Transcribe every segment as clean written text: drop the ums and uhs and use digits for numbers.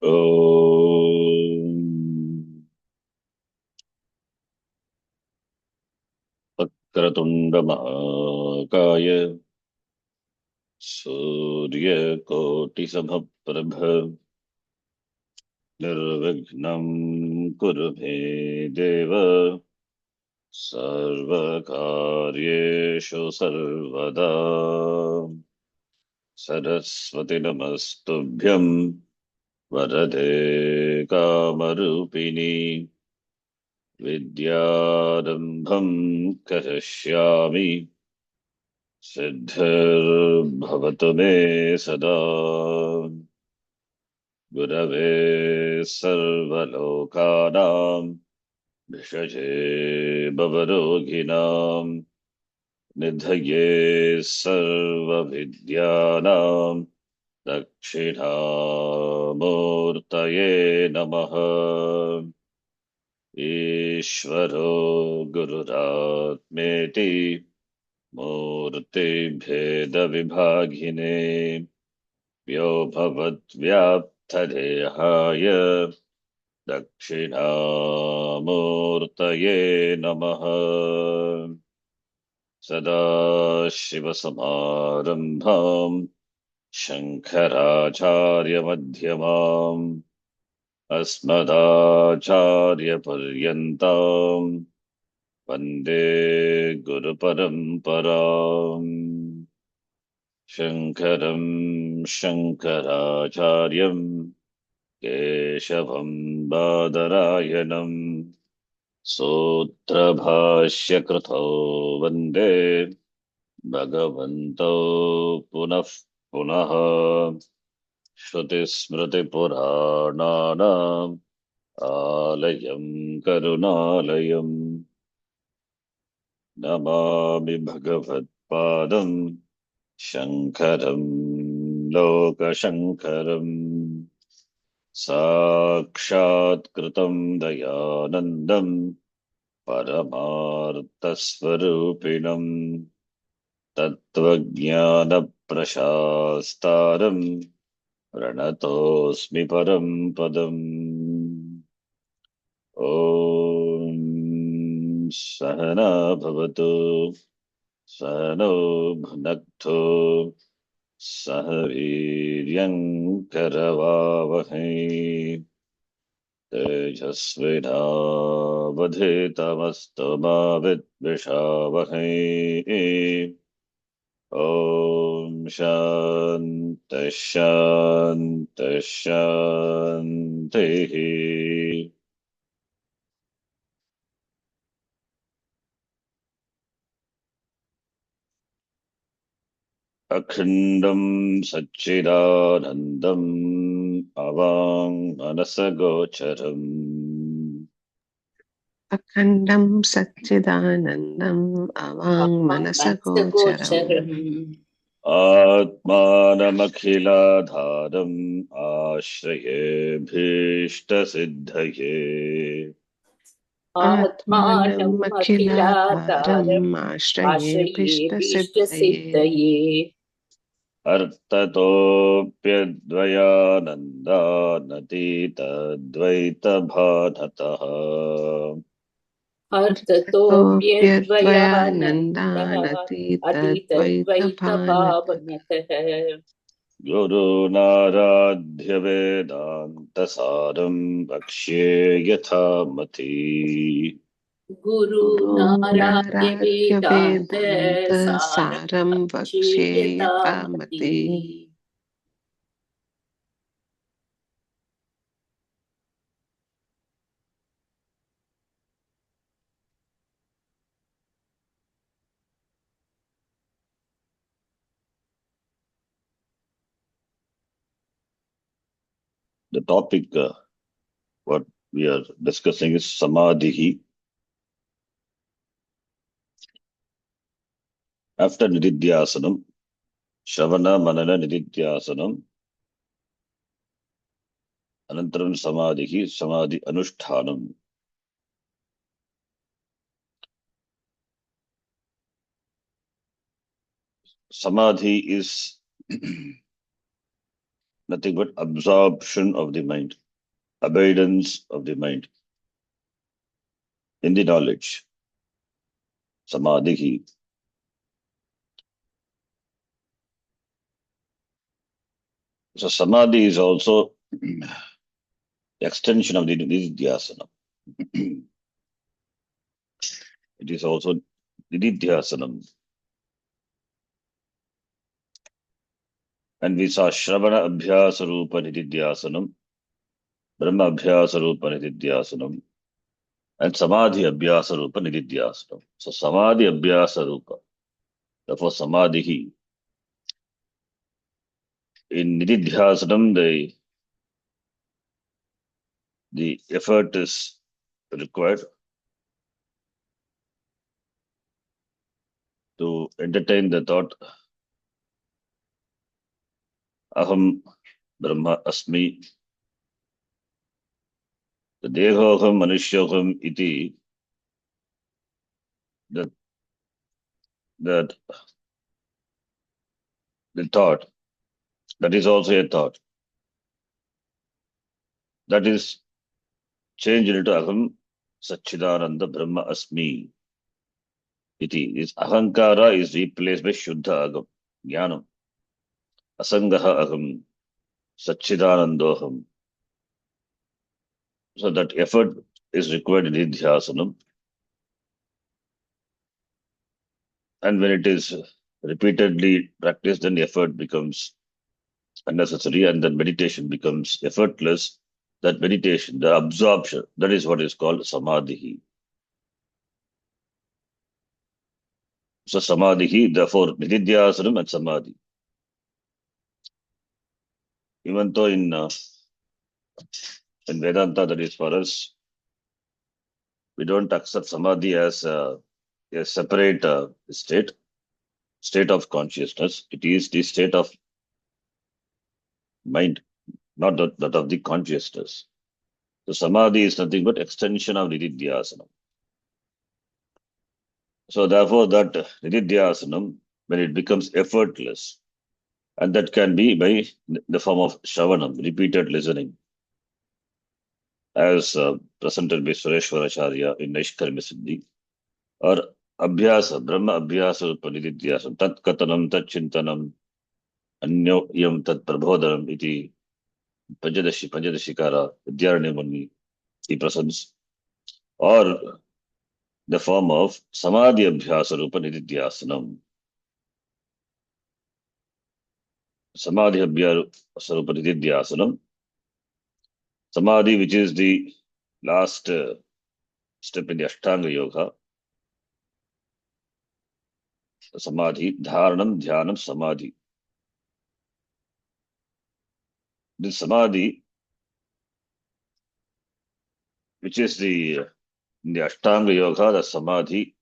ॐ वक्रतुण्डमहाकाय सूर्यकोटिसमप्रभ निर्विघ्नं कुरु मे देव सर्वकार्येषु सर्वदा सरस्वति नमस्तुभ्यं वरदे कामरूपिणी विद्यारम्भं करिष्यामि सिद्धिर्भवतु मे सदा गुरवे सर्वलोकानां भिषजे भवरोगिणां निधये सर्वविद्यानां दक्षिणामूर्तये नमः। ईश्वरो गुरुरात्मेति मूर्तिभेदविभागिने व्योमवद्व्याप्तदेहाय दक्षिणामूर्तये नमः। सदाशिवसमारम्भां शङ्कराचार्यमध्यमाम् अस्मदाचार्यपर्यन्तां वन्दे गुरुपरम्पराम्। शङ्करं शङ्कराचार्यं केशवं बादरायणं सूत्रभाष्यकृतौ वन्दे भगवन्तौ पुनः पुनः। श्रुतिस्मृतिपुराणानाम् आलयं करुणालयम् नमामि भगवत्पादं शङ्करं लोकशङ्करम्। साक्षात्कृतं दयानन्दं परमार्थस्वरूपिणं तत्त्वज्ञानप्रशास्तारं प्रणतोऽस्मि परं पदम्। ॐ सहना भवतु सहनौ भुनक्तु सह वीर्यङ्करवावहै तेजस्विनावधीतमस्तु मा विद्विषावहै। ॐ शान्तिः शान्तिः शान्तिः। अखण्डं सच्चिदानन्दम् अवाङ्मनसगोचरम् अखण्डं सच्चिदानन्दम् अवाङ्मनसगोचरम् मनसगोचरम् आत्मानमखिलाधारम् आश्रयेऽभीष्टसिद्धये आत्मानम् आत्मानमखिलाधारम् अखिलाधारम् आश्रयेऽभीष्टसिद्धये आश्रयेऽभीष्टसिद्धये अर्थतोऽप्यद्वयानन्दानतीतद्वैतभानतः अर्थतोऽप्यद्वयानन्दः अर्थतोऽप्यद्वयानन्दानतीतद्वैतभानतः अतीतद्वैतभावनतः गुरुनाराध्य वेदान्तसारम् वक्ष्ये यथामति। गुरुनाराध्य गुरूणाराध्य वेदान्त सारं वेदान्तसारं वक्ष्ये वक्ष्ये यथामति। यथामति। The topic what we are discussing is samadhi. After nididhyasanam, Shravana Manana Nididhyasanam, Anantaram Samadhi, Samadhi Anushtanam. Samadhi is nothing but absorption of the mind, abidance of the mind in the knowledge. Samadhi. So samadhi is also extension of the nididhyasana. It is also nididhyasanam. And we saw Shravana Abhyasa Rupa Nididhyasanam, Brahma Abhyasa Rupa Nididhyasanam, and Samadhi Abhyasa Rupa Nididhyasanam. So Samadhi Abhyasa Rupa. Therefore, Samadhi. In Nididhyasanam, the effort is required to entertain the thought Aham Brahma Asmi, the Dehoham Manushyaham iti, that the thought, that is also a thought. That is changed into Aham Satchidananda Brahma Asmi. Iti is Ahankara is replaced by Shuddha Agam, Jnanam. Asangaha Aham, Satchidanandoham. So that effort is required in Nididhyasanam. And when it is repeatedly practiced, then effort becomes unnecessary and then meditation becomes effortless. That meditation, the absorption, that is what is called samadhi. So samadhi, therefore nididhyasanam and samadhi. Even though in Vedanta, that is for us, we don't accept samadhi as a separate state of consciousness. It is the state of mind, not that of the consciousness. So samadhi is nothing but extension of nididhyasanam. So therefore that nididhyasanam, when it becomes effortless, and that can be by the form of shravanam, repeated listening, as presented by Sureshwaracharya in Naishkarmya Siddhi, or abhyasa, Brahma abhyasa nididhyasam, tat katanam, tat chintanam, anyo yam tat prabodhanam iti Panchadashikara Vidyaranya Muni, he presents, or the form of samadhi abhyasa rupa nididhyasanam. Samadhi abhyasa rupa nididhyasanam. Samadhi, which is the last step in the Ashtanga Yoga. Samadhi, Dharanam, Dhyanam, Samadhi. This Samadhi, which is in the Ashtanga Yoga, the Samadhi,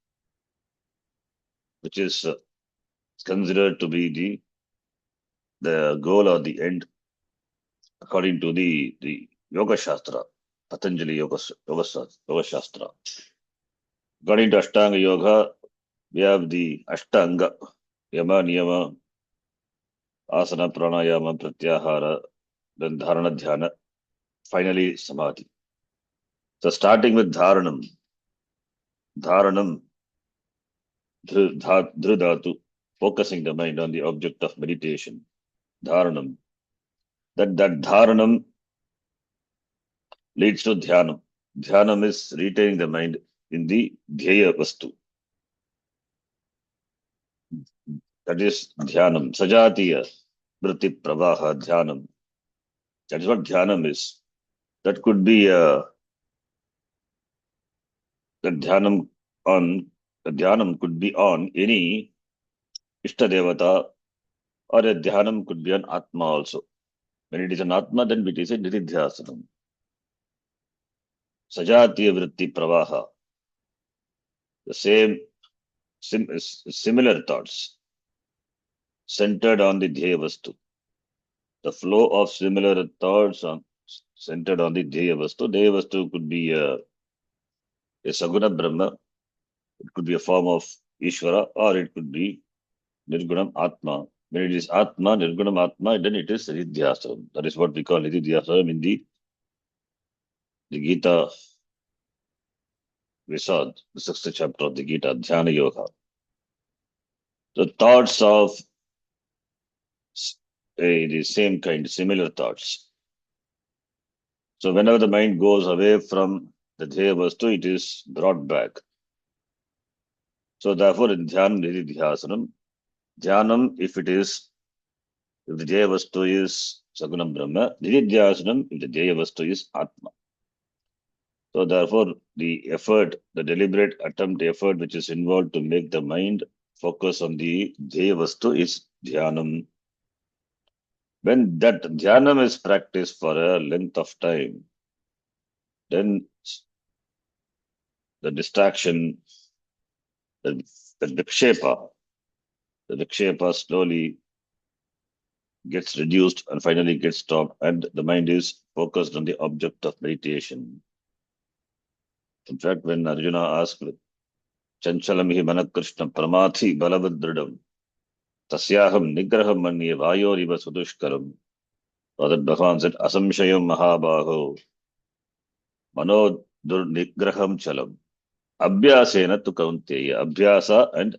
which is considered to be the goal or the end, according to the Yoga Shastra, Patanjali Yoga Shastra. According to Ashtanga Yoga, we have the Ashtanga, Yama, Niyama, Asana, Pranayama, Pratyahara, then Dharana, Dhyana, finally Samadhi. So starting with Dharanam, Dhrudhatu, focusing the mind on the object of meditation, Dharanam. That Dharanam leads to Dhyanam. Dhyanam is retaining the mind in the Dhyaya Vastu. That is Dhyanam. Sajatiya Vritti Pravaha Dhyanam. That is what Dhyanam is. That could be the Dhyanam could be on any Ishta Devata, or a Dhyanam could be on Atma also. When it is an Atma, then it is a Nididhyasanam. Sajatiya Vritti Pravaha. The same similar thoughts centered on the Dhyaya Vastu. The flow of similar thoughts centered on the Dhyaya Vastu. Dhyaya Vastu could be a Saguna Brahma, it could be a form of Ishvara, or it could be Nirgunam Atma. When it is Atma, Nirgunam Atma, then it is Nididhyasana. That is what we call Nididhyasana in the Gita Visad, the sixth chapter of the Gita, Dhyana Yoga. The thoughts of the same kind, similar thoughts. So whenever the mind goes away from the Dhyaya Vastu, it is brought back. So therefore, in Dhyanam, Nididhyasanam, Dhyanam, if the Dhyaya Vastu is Sagunam Brahma, Nididhyasanam, if the Dhyaya Vastu is Atma. So therefore, the effort, the deliberate attempt, effort which is involved to make the mind focus on the Dhyaya Vastu is Dhyanam. When that Dhyanam is practiced for a length of time, then the distraction, the vikshepa slowly gets reduced and finally gets stopped, and the mind is focused on the object of meditation. In fact, when Arjuna asked, Chanchalamihi Manakrishna Pramathi Balavadridam, Tasyaham Nigraham Manye Vayoriva Sudushkaram, Father Bhagavan said, Asamshayam Mahabaho, Mano Durnigraham Chalam, Abhyasena tu Kaunteya, Abhyasa and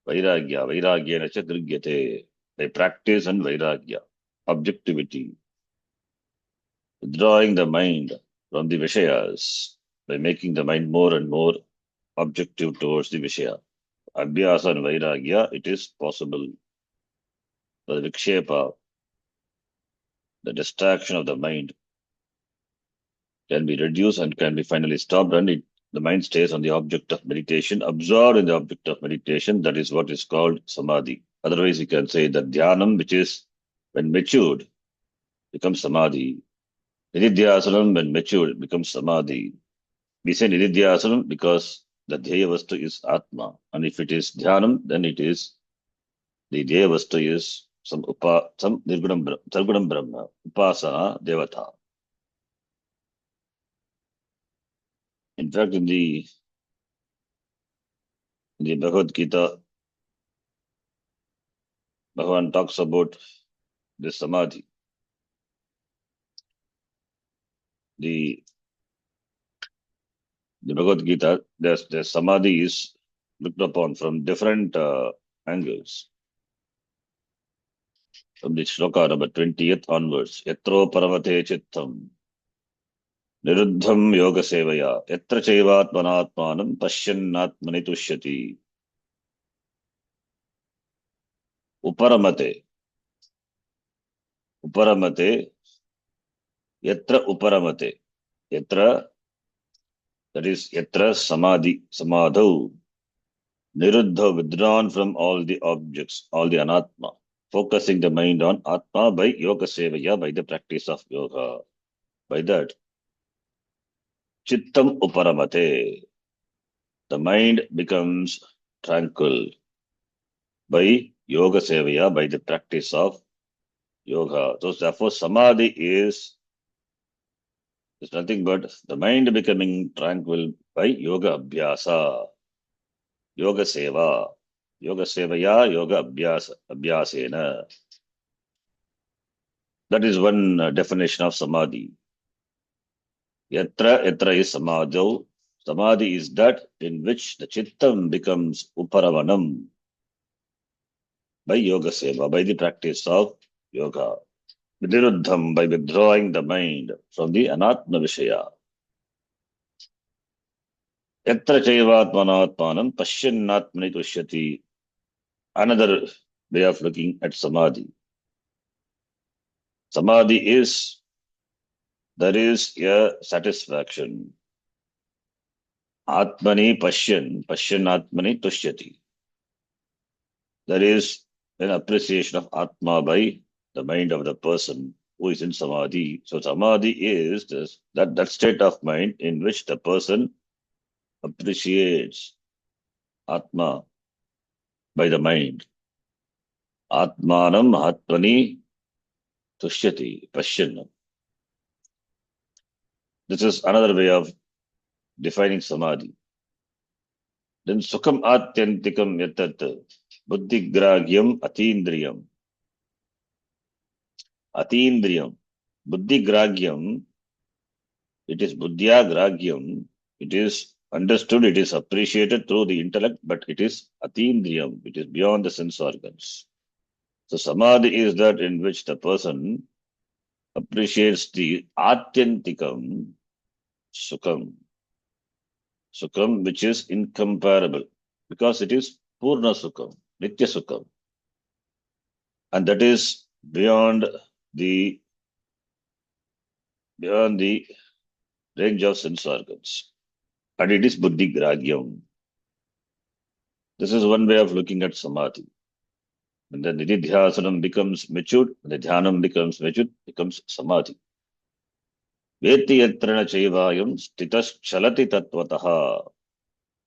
Vairagyena cha Drigyate. By practice and Vairagya, objectivity, withdrawing the mind from the Vishayas, by making the mind more and more objective towards the Vishaya. Abhyasa and Vairagya, it is possible. The Vikshepa, the distraction of the mind, can be reduced and can be finally stopped, and the mind stays on the object of meditation, absorbed in the object of meditation. That is what is called Samadhi. Otherwise, you can say that Dhyanam, which is when matured, becomes Samadhi. Nididhyasanam, when matured, becomes Samadhi. We say Nididhyasanam because the Dhyaya Vastu is Atma. And if it is Dhyanam, then it is the Dhyaya Vastu is some Sargunam Brahma, Upasana Devata. In fact, in the Bhagavad Gita, Bhagavan talks about this Samadhi. The Bhagavad Gita, the Samadhi is looked upon from different angles. From the shloka number 20th onwards, Yatro Paramate Chittam, Niruddham Yoga Sevaya, Yatra Chaivatmanatmanam, Pashyannatmani Tushyati, Uparamate, Yatra Uparamate, Yatra, that is Yatra Samadhau, Niruddha, withdrawn from all the objects, all the anatma, focusing the mind on atma by yoga sevaya, by the practice of yoga. By that, chittam uparamate, the mind becomes tranquil by yoga sevaya, by the practice of yoga. So therefore, samadhi is nothing but the mind becoming tranquil by yoga abhyasa, yoga seva. Yoga sevaya, yoga abhyasena. That is one definition of samadhi. Yatra is samadho. Samadhi is that in which the chittam becomes uparavanam by yoga seva, by the practice of yoga. Vidiruddham, by withdrawing the mind from the anatma vishaya. Yatra chaivatmanatmanam pashyannatmani tushyati. Another way of looking at samadhi. Samadhi is, there is a satisfaction. Atmani pashyannatmani tushyati. There is an appreciation of Atma by the mind of the person who is in Samadhi. So Samadhi is that state of mind in which the person appreciates Atma by the mind. Atmanam Atmani Tushyati Pashyannam. This is another way of defining Samadhi. Then Sukham Atyantikam Yatat. Buddhigrahyam atindriyam. Atindriyam. Buddhigrahyam, it is buddhya grahyam. It is understood, it is appreciated through the intellect, but it is atindriyam. It is beyond the sense organs. So samadhi is that in which the person appreciates the atyantikam sukham. Sukham which is incomparable because it is purna sukham, nitya sukham. And that is the beyond the range of sense organs. And it is buddhi grahyam. This is one way of looking at samadhi. When the nididhyasanam becomes matured, when the dhyanam becomes matured, becomes samadhi. Veti yatrana chaivayam stitas chalati tattvataha.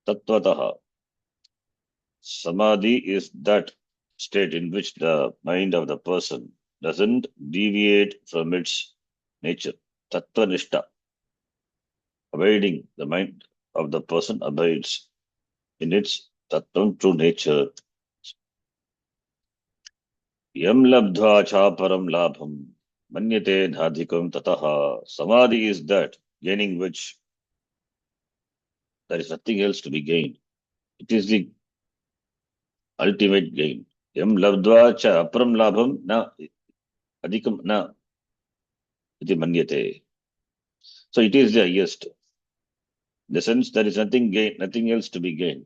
Tattvataha. Samadhi is that state in which the mind of the person doesn't deviate from its nature. Tattvanishta. Abiding, the mind of the person abides in its tattvam, true nature. Yam labdha chaparam labham manyate dhadhikam tataha. Samadhi is that gaining which there is nothing else to be gained. It is the ultimate gain. Yam labdha cha aparam labham na adhikam na iti manyate. So it is the highest. In the sense there is nothing else to be gained.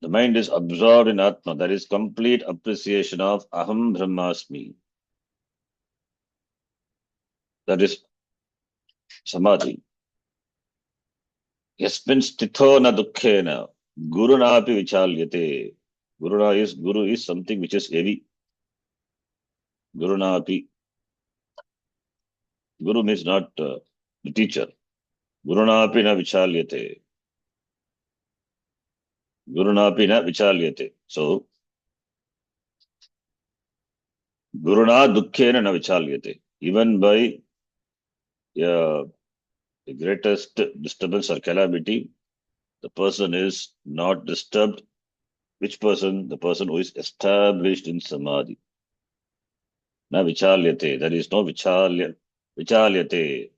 The mind is absorbed in Atma. There is complete appreciation of Aham Brahmasmi. That is Samadhi. Yasmin stitho na dukkhena guruna api vichalyate. Guru is something which is heavy. Guruna api. Guru means not the teacher. Guruna api na vichalyate. Guruna api na vichalyate. So, Guruna dukkhena na vichalyate. Even by the greatest disturbance or calamity, the person is not disturbed. Which person? The person who is established in samadhi. Na vichalyate. There is no vichalyate. Chalyate.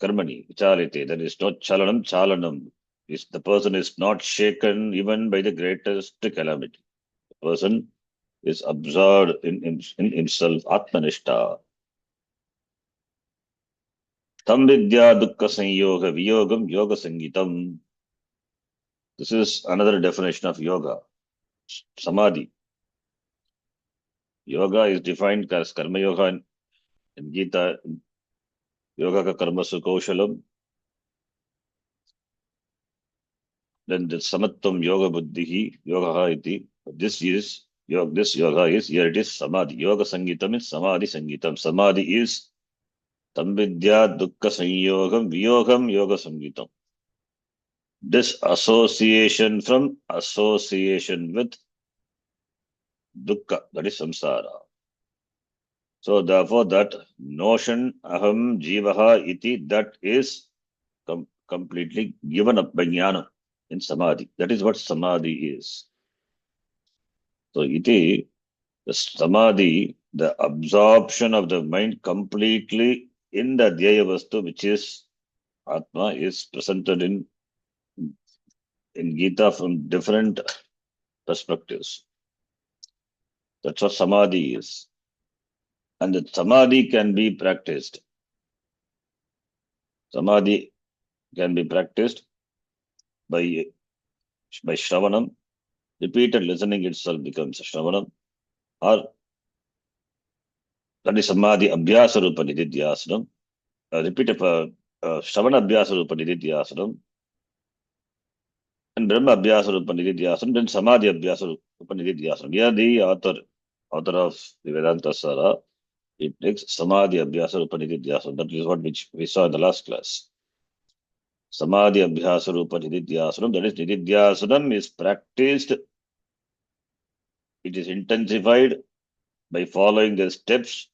Karmani. Vichalyate. There is no chalanam. The person is not shaken even by the greatest calamity. The person is absorbed in himself. Atmanishta. Tam vidya dukkha sanyoga viyogam yoga sangitam. This is another definition of yoga. Samadhi. Yoga is defined as karma yoga in Gita. Yoga ka karma su kaushalam. Then the samattam yoga buddhihi yoga iti. This yoga is, here it is samadhi. Yoga sangitam is samadhi sangitam. Samadhi is tam vidya dukkha sanyogam viyogam yoga sangitam. Disassociation from association with dukkha, that is samsara. So therefore that notion aham jivaha iti, that is completely given up by jnana in samadhi. That is what samadhi is. So iti, the samadhi, the absorption of the mind completely in the dhyaya vastu, which is Atma, is presented in Gita from different perspectives. That's what samadhi is. And the samadhi can be practiced. Samadhi can be practiced by shravanam. Repeated listening itself becomes shravanam. Or that is samadhi abhyasa rupa nididhyasanam. Repeated shravana abhyasa rupa nididhyasanam. And brahma abhyasa rupa nididhyasanam. Then samadhi abhyasa rupa nididhyasanam. Here the author of the Vedantasara, it takes samadhi abhyasa rupa nididhyasanam. That is what which we saw in the last class. Samadhi abhyasa rupa nididhyasanam. That is nididhyasanam is practiced. It is intensified by following the steps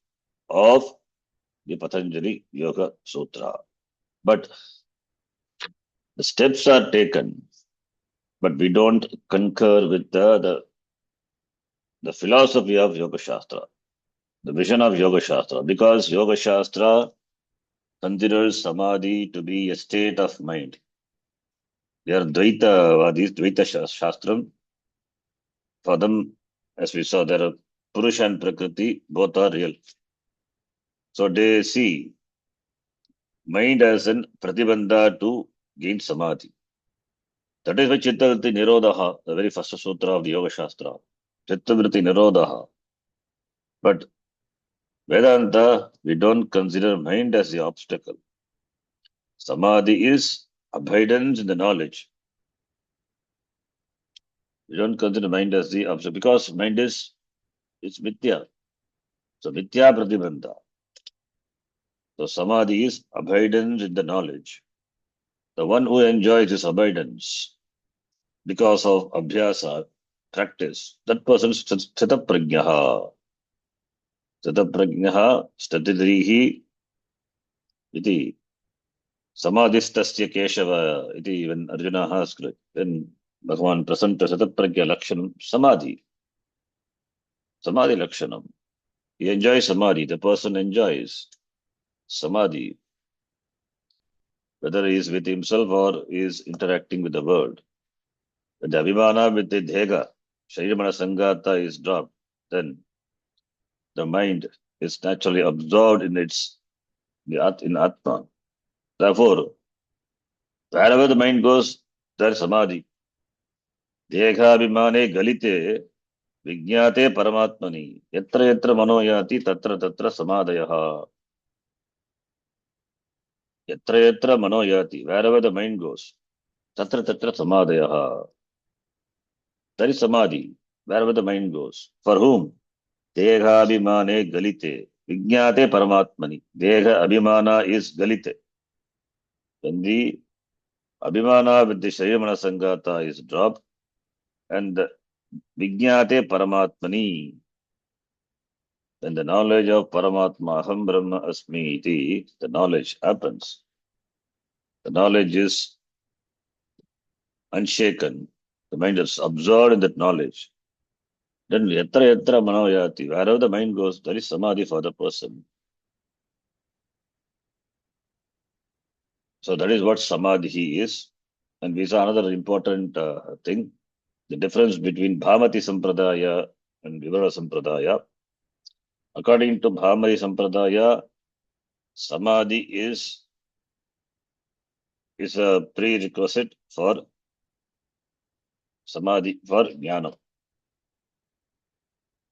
of the Patanjali Yoga Sutra. But The steps are taken, but we don't concur with the philosophy of Yoga Shastra, the vision of Yoga Shastra, because Yoga Shastra considers samadhi to be a state of mind. They are Dvaitavadis, Dvaita Shastram. For them, as we saw, there are Purusha and Prakriti, both are real. So they see mind as an pratibandha to gain samadhi. That is why Chittavritti Nirodha, the very first sutra of the Yoga Shastra. Chittavritti Nirodha. But Vedanta, we don't consider mind as the obstacle. Samadhi is abidance in the knowledge. We don't consider mind as the obstacle because mind is it's mithya. So mithya pratibandha. So samadhi is abidance in the knowledge. The one who enjoys this abidance because of abhyasa, practice, that person is stitaprajnaha. Stitaprajnaha statidrihi iti samadhistasya keshava iti when Arjuna asked, when Bhagavan presented stitaprajna lakshanam, samadhi. Samadhi lakshanam. He enjoys samadhi. The person enjoys samadhi, whether he is with himself or is interacting with the world. When the abhimana with the dhega, sharimana sangata is dropped, then the mind is naturally absorbed in in Atma. Therefore, wherever the mind goes, there is samadhi. Dhega abhimane galite vijñate paramatmani. Yatra yatra manoyati tatra tatra samadayaha. Yatra yatra manoyati. Wherever the mind goes, tatra tatra samadayaha. There is samadhi. Wherever the mind goes. For whom? Deha abhimane galite. Vijñate paramatmani. Deha abhimana is galite. When the abhimana with the sharimana sangata is dropped and the vijñate paramatmani, then the knowledge of Paramatma, Aham Brahma Asmi iti, the knowledge happens. The knowledge is unshaken. The mind is absorbed in that knowledge. Then yatra yatra manoyati, wherever the mind goes, there is samadhi for the person. So that is what samadhi is. And we saw another important thing, the difference between Bhamati Sampradaya and Vivara Sampradaya. According to Bhamati Sampradaya, samadhi is a prerequisite for samadhi, for jnana.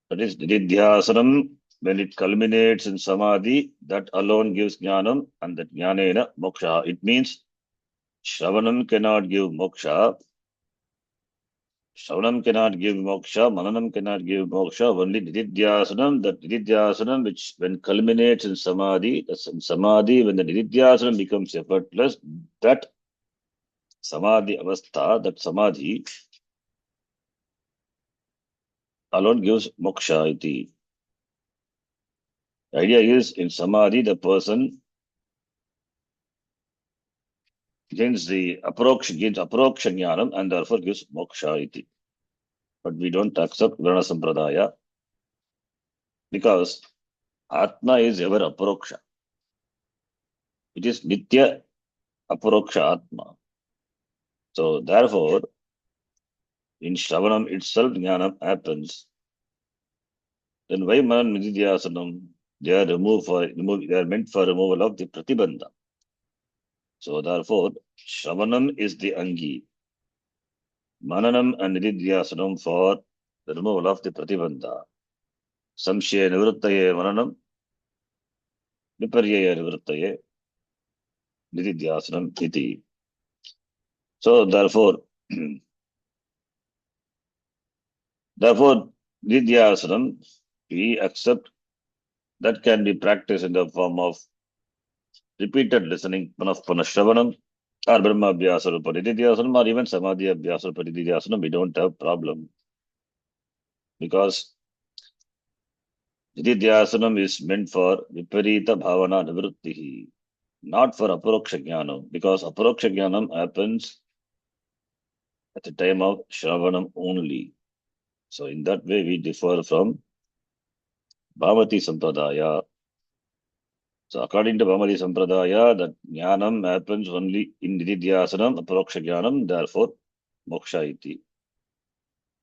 That is nididhyasanam, when it culminates in samadhi, that alone gives jnanam, and that jnanena moksha. It means Shravanam cannot give moksha. Shravanam cannot give moksha, Mananam cannot give moksha, only nididhyasanam, that nididhyasanam which when culminates in samadhi, that's in samadhi, when the nididhyasanam becomes effortless, that samadhi avastha, that samadhi alone gives moksha iti. The idea is in samadhi, the person gains approksha jnanam and therefore gives moksha iti. But we don't accept Varna Sampradaya because Atma is ever aproksha. It is nitya aproksha Atma. So therefore, in Shravanam itself jnanam happens. Then why Manan Nididhyasanam? They are they are meant for removal of the pratibandha. So therefore, Shravanam is the angi. Mananam and Nididhyasanam for the removal of the pratibandha. Samshaya nivruttaye mananam, viparyaya nivruttaye nididhyasanam iti. So therefore, nididhyasanam, we accept that can be practiced in the form of repeated listening, panashravanam, or Brahma Abhyasa Parididhyasanam, or even Samadhi Abhyasa Parididhyasanam, we don't have problem. Because Nididhyasanam is meant for Viparita Bhavana Nivrittihi. not for aparoksha jnanam, because aparoksha jnanam happens at the time of Shravanam only. So in that way we differ from Bhavati Sampradaya. So according to Bhamati Sampradaya, that jnanam happens only in Nididhyasanam, aparoksha jnanam, therefore moksha iti.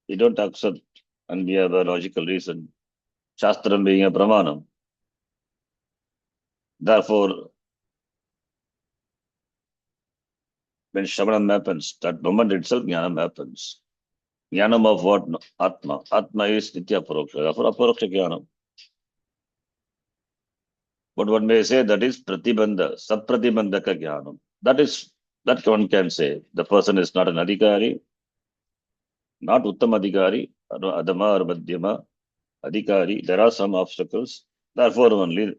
We don't accept, and we have a logical reason. Shastram being a pramanam. Therefore, when Shravanam happens, that moment itself jnanam happens. Jnanam of what? Atma. Atma is Nitya Paroksha. Therefore, Aparoksha Jnanam. But one may say that is Pratibandha, Sapratibandhaka Jnanam. That one can say. The person is not an Adhikari, not Uttam Adhikari, or Adama or Madhyama Adhikari. There are some obstacles. Therefore, only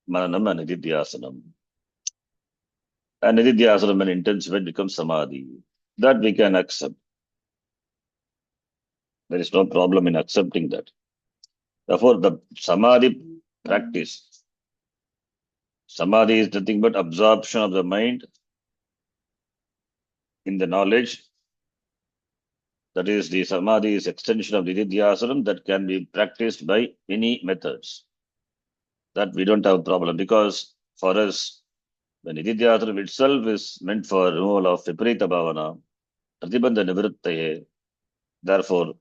Mananam and Nididhyasanam. And Nididhyasanam, when intensified, becomes Samadhi. That we can accept. There is no problem in accepting that. Therefore, the Samadhi practice. Samadhi is nothing but absorption of the mind in the knowledge. That is, the Samadhi is extension of the Nididhyasanam that can be practiced by any methods. That we don't have a problem, because for us, the Nididhyasanam itself is meant for removal of Viparita Bhavana, Pratibandha Nivrittaye. Therefore,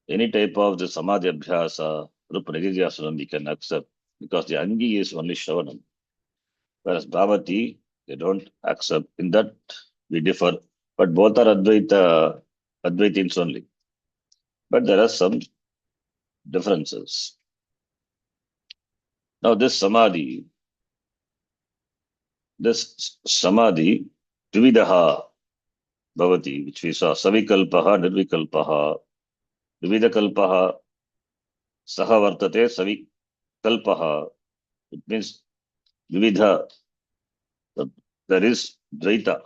any type of the Samadhi Abhyasa, Rupa Nididhyasanam we can accept, because the Angi is only Shravanam. Whereas Bhavati, they don't accept. In that we differ. But both are Advaitins only. But there are some differences. Now this Samadhi, Dvividaha Bhavati, which we saw, Savikalpaha, Nirvikalpaha, Dvividakalpaha, Saha Vartate, Savikalpaha. It means Vividha. There is Dvaita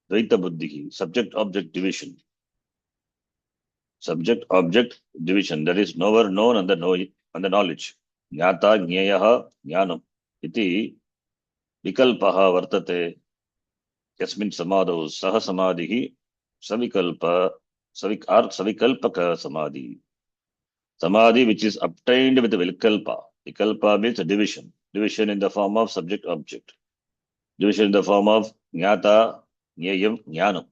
Buddhi, subject-object division. Subject-object division. There is knower, known, and the knowledge. Jnata, Jnayaha, Jnanam. Iti Vikalpaha Vartate. Yasmin Samadho Saha Samadhi Savikalpaka Samadhi. Samadhi which is obtained with the Vikalpa. Vikalpa means a division. Division in the form of subject-object. Division in the form of Jnata, Jnayam, Jnanam.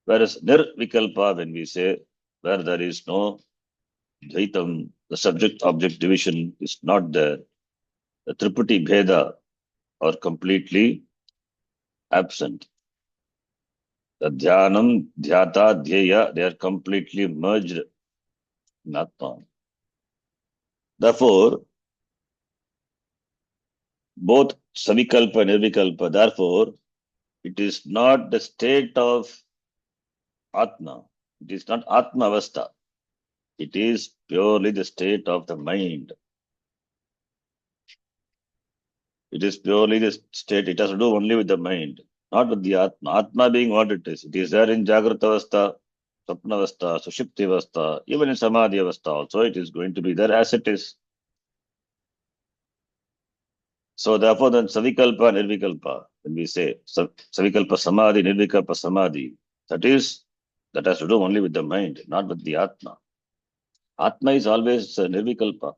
Whereas Nirvikalpa, when we say where there is no Dvaitam, the subject-object division is not there. The Triputi Bheda are completely absent. The Dhyanam, Dhyata, Dhyeya, they are completely merged in Atma. Therefore, both Savikalpa and Nirvikalpa, therefore, it is not the state of Atma. It is not Atma Avastha. It is purely the state of the mind. It is purely the state. It has to do only with the mind, not with the Atma. Atma being what it is. It is there in Jagrata Avastha, Swapna Avastha, Sushupti Avastha, even in Samadhi Avastha also. It is going to be there as it is. So therefore, then Savikalpa, Nirvikalpa, when we say Savikalpa Samadhi, Nirvikalpa Samadhi, that has to do only with the mind, not with the Atma. Atma is always Nirvikalpa.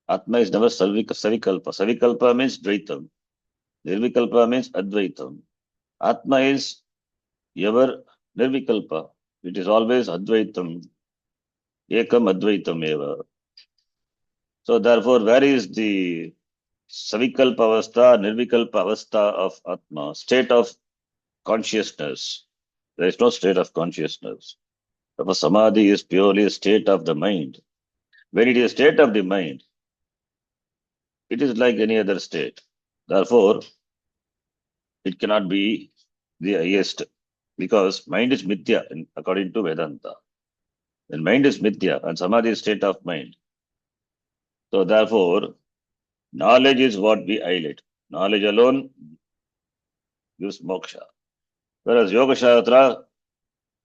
Atma is never Savikalpa. Savikalpa means Dvaitam. Nirvikalpa means Advaitam. Atma is ever Nirvikalpa. It is always Advaitam. Ekam Advaitam eva. So therefore, where is the Savikalpa Avastha, Nirvikalpa Avastha of Atma, state of consciousness? There is no state of consciousness. Therefore, Samadhi is purely a state of the mind. When it is a state of the mind, it is like any other state. Therefore, it cannot be the highest, because mind is mithya according to Vedanta. When mind is mithya and Samadhi is state of mind. So therefore, knowledge is what we highlight. Knowledge alone gives moksha. Whereas Yoga Shastra,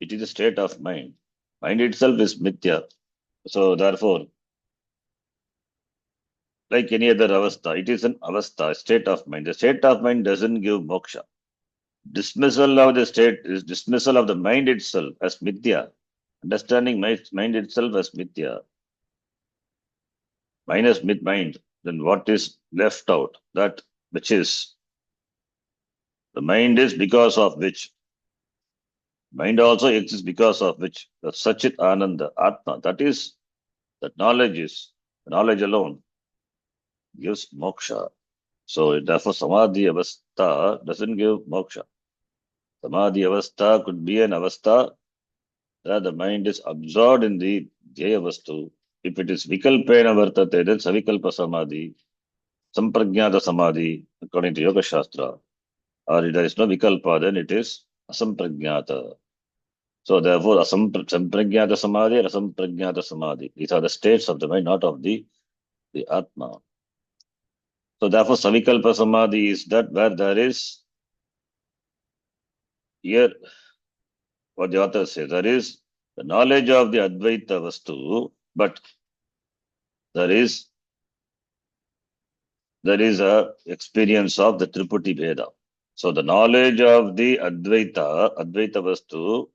it is a state of mind. Mind itself is mithya. So therefore, like any other avastha. It is an avastha, a state of mind. The state of mind doesn't give moksha. Dismissal of the state is dismissal of the mind itself as mithya. Understanding mind itself as mithya. Minus mind. Then what is left out? That which is. The mind is because of which. Mind also exists because of which. The Sachit Ananda, Atma. That is, that knowledge is, knowledge alone gives moksha. So therefore Samadhi Avastha doesn't give moksha. Samadhi Avastha could be an Avastha where the mind is absorbed in the Jaya Vastu. If it is Vikalpena Vartate, then Savikalpa Samadhi, Sampragnata Samadhi, according to Yoga Shastra. Or if there is no Vikalpa, then it is Asampragnata. So therefore, Sampragnata Samadhi or Asampragnata Samadhi. These are the states of the mind, not of the Atma. So therefore, Savikalpa Samadhi is that where there is, here, what the author says, there is the knowledge of the Advaita Vastu, but there is a experience of the Triputi Veda. So the knowledge of the Advaita Vastu,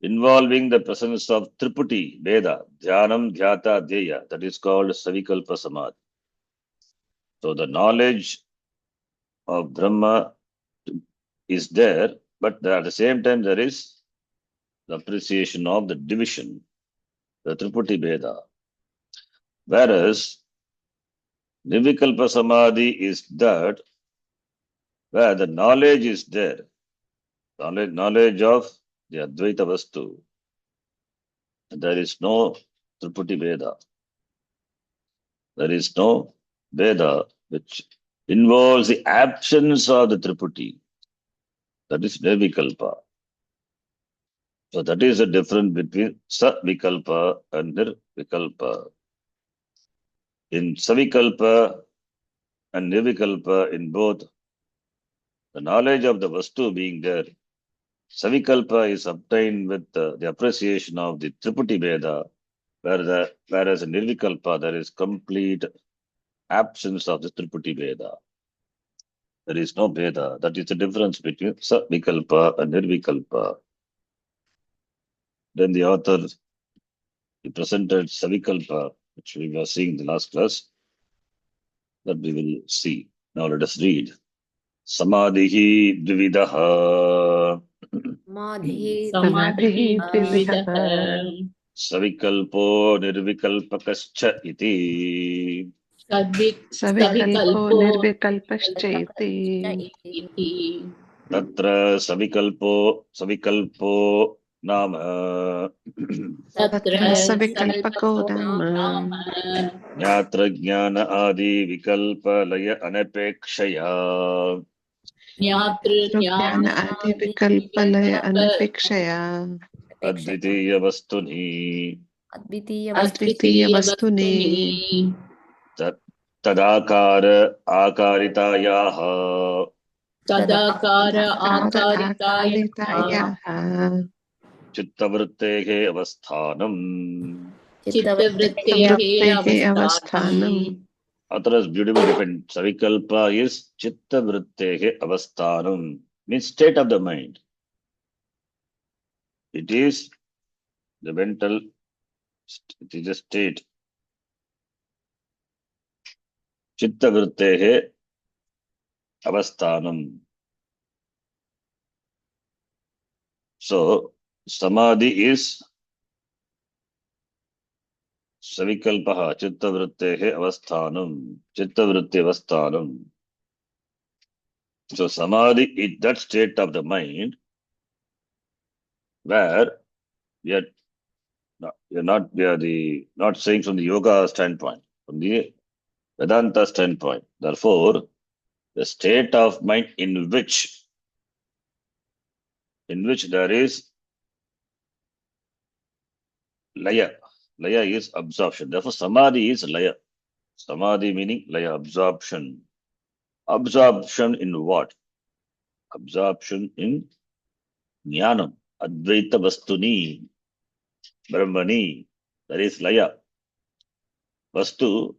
involving the presence of Triputi Veda, Dhyanam, Dhyata, Dheya, that is called Savikalpa Samadhi. So the knowledge of Brahma is there, but at the same time there is the appreciation of the division, the Triputi Veda. Whereas Nirvikalpa Samadhi is that where the knowledge is there, knowledge of the Advaita Vastu. There is no Triputi Veda. There is no Veda which involves the absence of the Triputi. That is Nirvikalpa. So that is the difference between Savikalpa and Nirvikalpa. In Savikalpa and Nirvikalpa, in both, the knowledge of the Vastu being there, Savikalpa is obtained with the appreciation of the Triputi Veda, whereas in Nirvikalpa there is complete absence of the Triputi Veda. There is no Veda. That is the difference between Savikalpa and Nirvikalpa. Then the author, he presented Savikalpa, which we were seeing in the last class, that we will see. Now let us read. Samadhihi dvividaha Samadhihi dvividah Savikalpo nirvikalpakascha iti. Savikalpo nirvikalpascheti Tatra savikalpo nama Tatra savikalpako dhamma Jnatra jnana adi प-लय-अनपेक्षया Jnana adi प-लय-अनपेक्षया अद्वितीय वस्तुनि Advitiya vastuni तदाकार आकारितायाः Tadakara akaritayaha चित्तवृत्तेः अवस्थानम्. Chittavrittehe avasthanam Author has beautifully defined. Savikalpa is chittavrittehe avasthanam, means state of the mind. It is the mental, it is a state. Chittavrittehe avasthanam. So, samadhi is Savikalpaha, chittavrittehe avasthanam, chittavritti avasthanam. So, samadhi is that state of the mind where we are not saying from the yoga standpoint, from the Vedanta standpoint. Therefore, the state of mind in which there is laya. Laya is absorption. Therefore, samadhi is laya. Samadhi meaning laya, absorption. Absorption in what? Absorption in jnanam, advaita vastuni, brahmani. That is laya. Vastu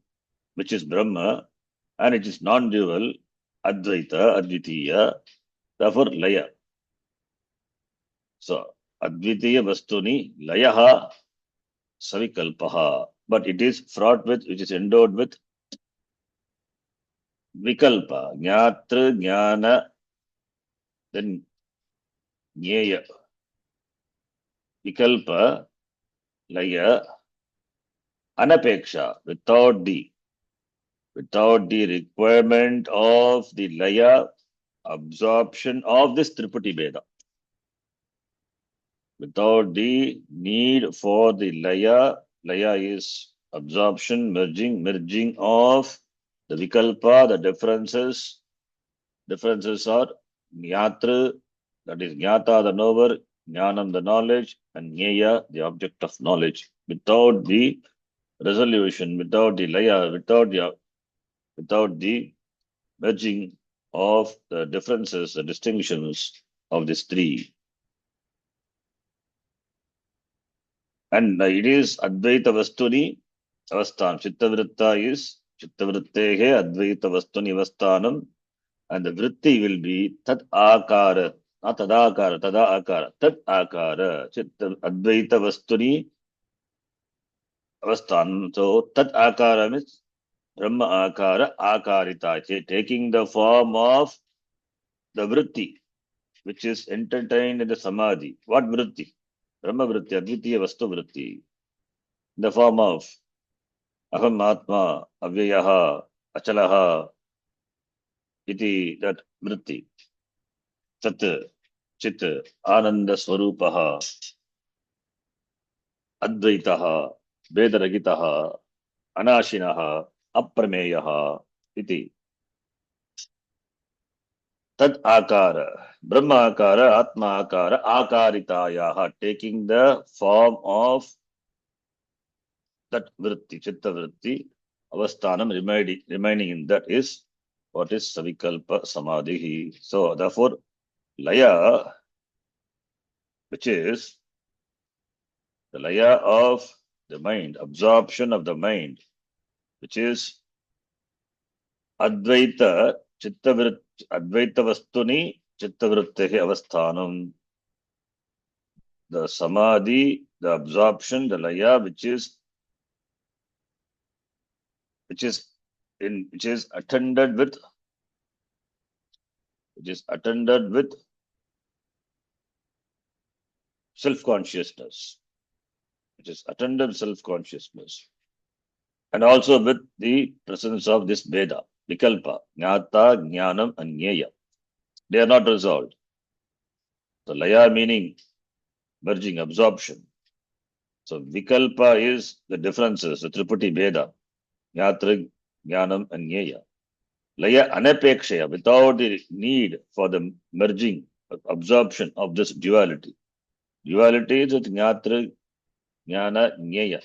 which is Brahma, and it is non-dual, Advaita, Advitiya, therefore Laya. So, Advitiya Vastuni, Layaha, Savikalpaha. But it is fraught with, which is endowed with Vikalpa, Jnatra, Jnana, then Jnaya. Vikalpa, Laya, Anapeksha, without the requirement of the Laya, absorption of this Tripati Veda. Without the need for the Laya, Laya is absorption, merging of the Vikalpa, the differences. Differences are Jnatra, that is Jnata, the knower, Jnanam, the knowledge, and Jnaya, the object of knowledge. Without the resolution, without the Laya, without the merging of the differences, the distinctions of these three. And it is Advaita Vastuni Avasthan. Chittavritta is Chittavrittehe Advaita Vastuni Avasthanam. And the vritti will be Tat Akara, not Tadakara, Tada Akara, Tat Akara. Advaita Vastuni Avasthanam. So Tat Akara means Brahma Akara, Akarita, taking the form of the vritti, which is entertained in the samadhi. What vritti? Brahma vritti, Advitiya Vastu vritti. In the form of Aham Atma, Avyayaha, Achalaha, iti, that vritti. Tat, Chit, Ananda Swarupaha, Advaitaha, Vedaragitaha, Anashinaha, Aprameyaha, iti. Tad Akara, Brahma Akara, Atma Akara, Akaritayaha, taking the form of that vritti, chitta vritti, avasthanam remaining in that is what is savikalpa samadhi. So therefore, laya, which is the laya of the mind, absorption of the mind, which is advaita chitta vritti, advaita vastuni chitta vrittehi avasthanam. The samadhi, the absorption, the laya, which is attended with self-consciousness, which is attended self-consciousness, and also with the presence of this Veda, Vikalpa, Jnata, Jnanam, and Jnaya. They are not resolved. So Laya meaning merging, absorption. So Vikalpa is the differences, the Tripati Veda, Jnatra, Jnanam, and Jnaya. Laya Anapekshaya, without the need for the merging, absorption of this duality. Duality is with Jnatra, Jnana, Jnaya.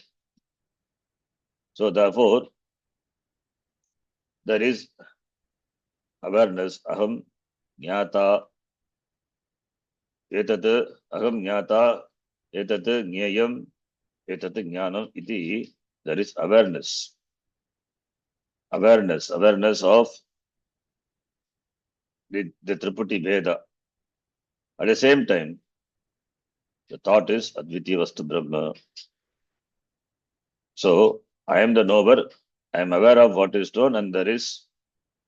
So therefore, there is awareness, aham jnata, etat aham jnata, etat jnayam, etat jnanam iti. There is awareness. Awareness of the Tripati Veda. At the same time, the thought is Advitiya Vastu Brahma. So I am the knower, I am aware of what is done, and there is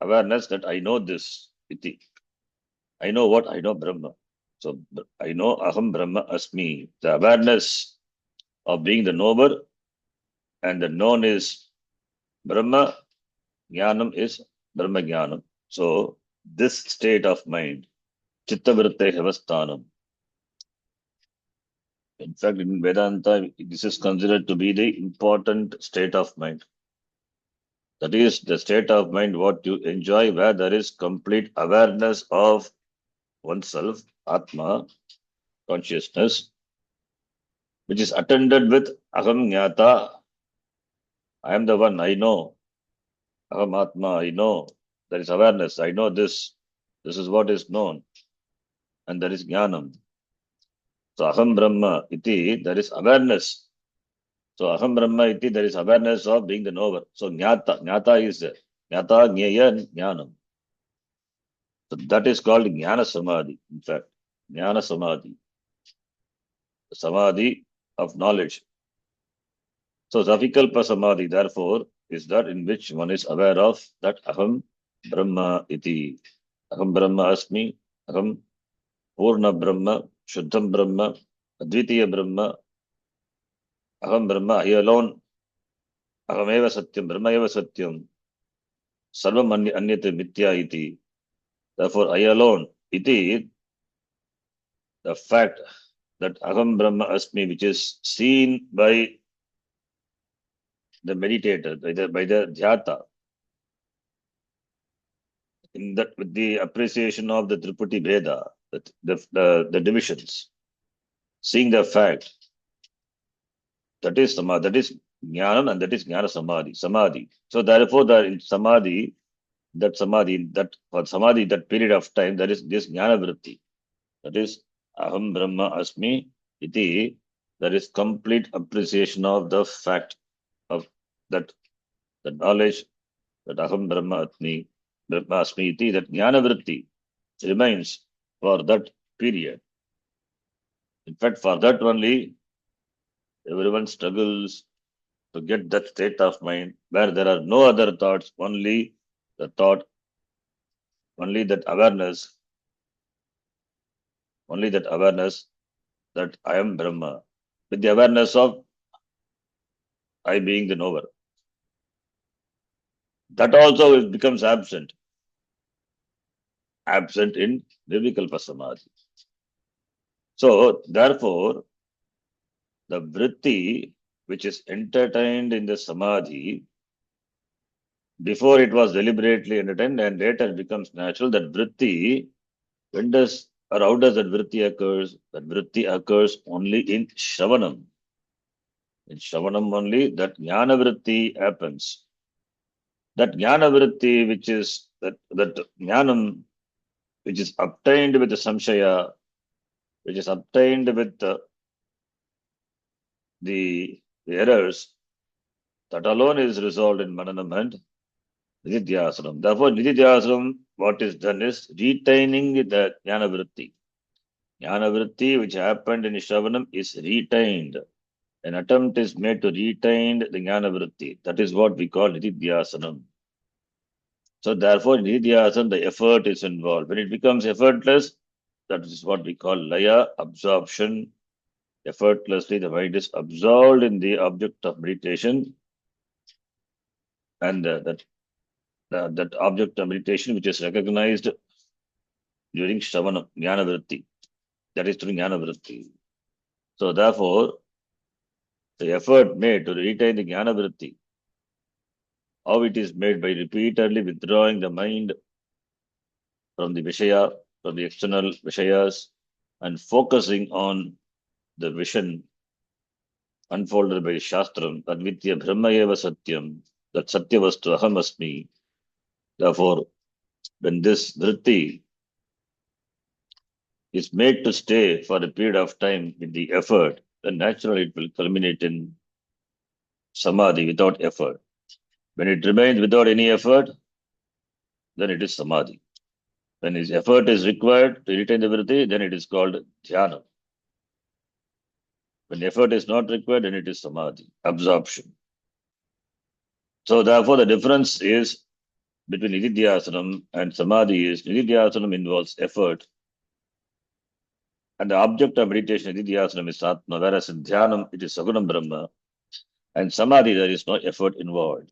awareness that I know this iti. I know what? I know Brahma. So I know Aham Brahma Asmi. The awareness of being the knower and the known is Brahma, Jnanam is Brahma Jnanam. So this state of mind, Chitta Vritte Havasthanam. In fact, in Vedanta, this is considered to be the important state of mind. That is the state of mind what you enjoy, where there is complete awareness of oneself, Atma, consciousness, which is attended with Aham Jnata. I am the one, I know. Aham Atma, I know. There is awareness, I know this. This is what is known. And there is Jnanam. So Aham Brahma iti, there is awareness So Aham Brahma iti, there is awareness of being the knower. So Jnata is Jnata, Jnaya, and Jnanam. So that is called Jnana Samadhi, in fact. Jnana Samadhi. Samadhi of knowledge. So Savikalpa Samadhi, therefore, is that in which one is aware of that Aham Brahma iti. Aham Brahma Asmi, Aham Purna Brahma, Shuddham Brahma, Advitiya Brahma, Aham Brahma, I alone, Ahameva Satyam, Brahma Eva Satyam, Sarvam Anyate Mithya iti. Therefore, I alone, iti, the fact that Aham Brahma Asmi, which is seen by the meditator, by the dhyata, in that with the appreciation of the Tripati Veda, the divisions, seeing the fact, that is Samadhi, that is Jnanam, and that is Jnana Samadhi. So therefore, in Samadhi, that for Samadhi, that period of time, there is this Jnana Vritti. That is Aham Brahma Asmi iti. There is complete appreciation of the fact of that, the knowledge that Aham Brahma Asmi iti, that Jnana Vritti remains for that period. In fact, for that only, everyone struggles to get that state of mind where there are no other thoughts, only the thought, only that awareness, that I am Brahma, with the awareness of I being the knower. That also becomes absent in Nirvikalpa Samadhi. So, therefore, the vritti which is entertained in the Samadhi, before it was deliberately entertained and later becomes natural, that vritti, when does or how does that vritti occurs? That vritti occurs only in Shravanam. In Shravanam only that Jnana vritti happens. That Jnana vritti, which is that Jnanam, which is obtained with the Samshaya, which is obtained with the errors, that alone is resolved in Mananam and Nididhyasanam. Therefore, Nididhyasanam, what is done is retaining the Jnana vritti. Jnana vritti, which happened in Shravanam, is retained. An attempt is made to retain the Jnana vritti. That is what we call Nididhyasanam. So therefore, Nididhyasanam, the effort is involved. When it becomes effortless, that is what we call Laya, absorption. Effortlessly, the mind is absorbed in the object of meditation, and that object of meditation which is recognized during Shravana, Jnana vritti. That is through Jnana vritti. So therefore, the effort made to retain the Jnana vritti, how it is made by repeatedly withdrawing the mind from the Vishaya, from the external Vishayas, and focusing on the vision unfolded by Shastram, Advitya Brahma Eva Satyam, that Satyavastu Aham Asmi. Therefore, when this vritti is made to stay for a period of time with the effort, then naturally it will culminate in Samadhi without effort. When it remains without any effort, then it is Samadhi. When his effort is required to retain the vritti, then it is called Dhyana. When effort is not required, then it is Samadhi, absorption. So therefore, the difference is between Nididhyasanam and Samadhi is Nididhyasanam involves effort, and the object of meditation, Nididhyasanam, is Atma, whereas in Dhyanam, it is Sagunam Brahma, and Samadhi, there is no effort involved.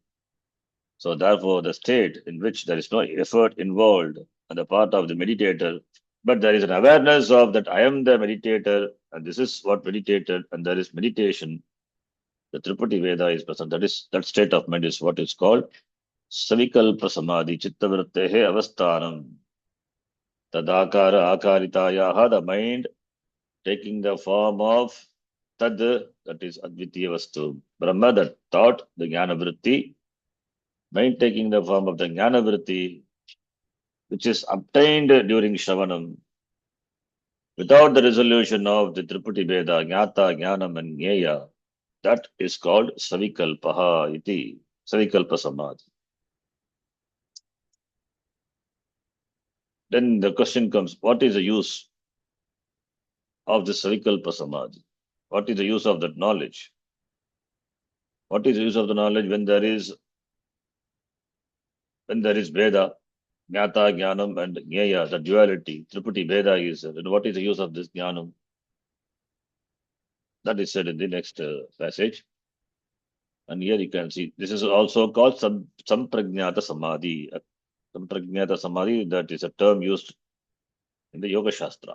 So therefore, the state in which there is no effort involved on the part of the meditator, but there is an awareness of that I am the meditator, and this is what meditated, and there is meditation. The Tripati Veda is present. That state of mind is what is called Savikalpa Samadhi, Chittavrittehe Avasthanam. Tadakara Akaritayaha, the mind taking the form of Tad, that is Advitiya Vastu. Brahma, that thought, the Jnana Vritti, mind taking the form of the Jnana Vritti, which is obtained during Shravanam, without the resolution of the Tripati Veda, Jnata, Jnanam, and Jnaya. That is called Savikalpaha iti, Savikalpa Samadhi. Then the question comes, what is the use of the Savikalpa Samadhi? What is the use of that knowledge? What is the use of the knowledge when there is Veda, Jnata, Jnanam and Jnaya, the duality, Tripati Veda is there. And what is the use of this Jnanam? That is said in the next passage. And here you can see, this is also called Samprajnata Samadhi. Samprajnata Samadhi, that is a term used in the Yoga Shastra.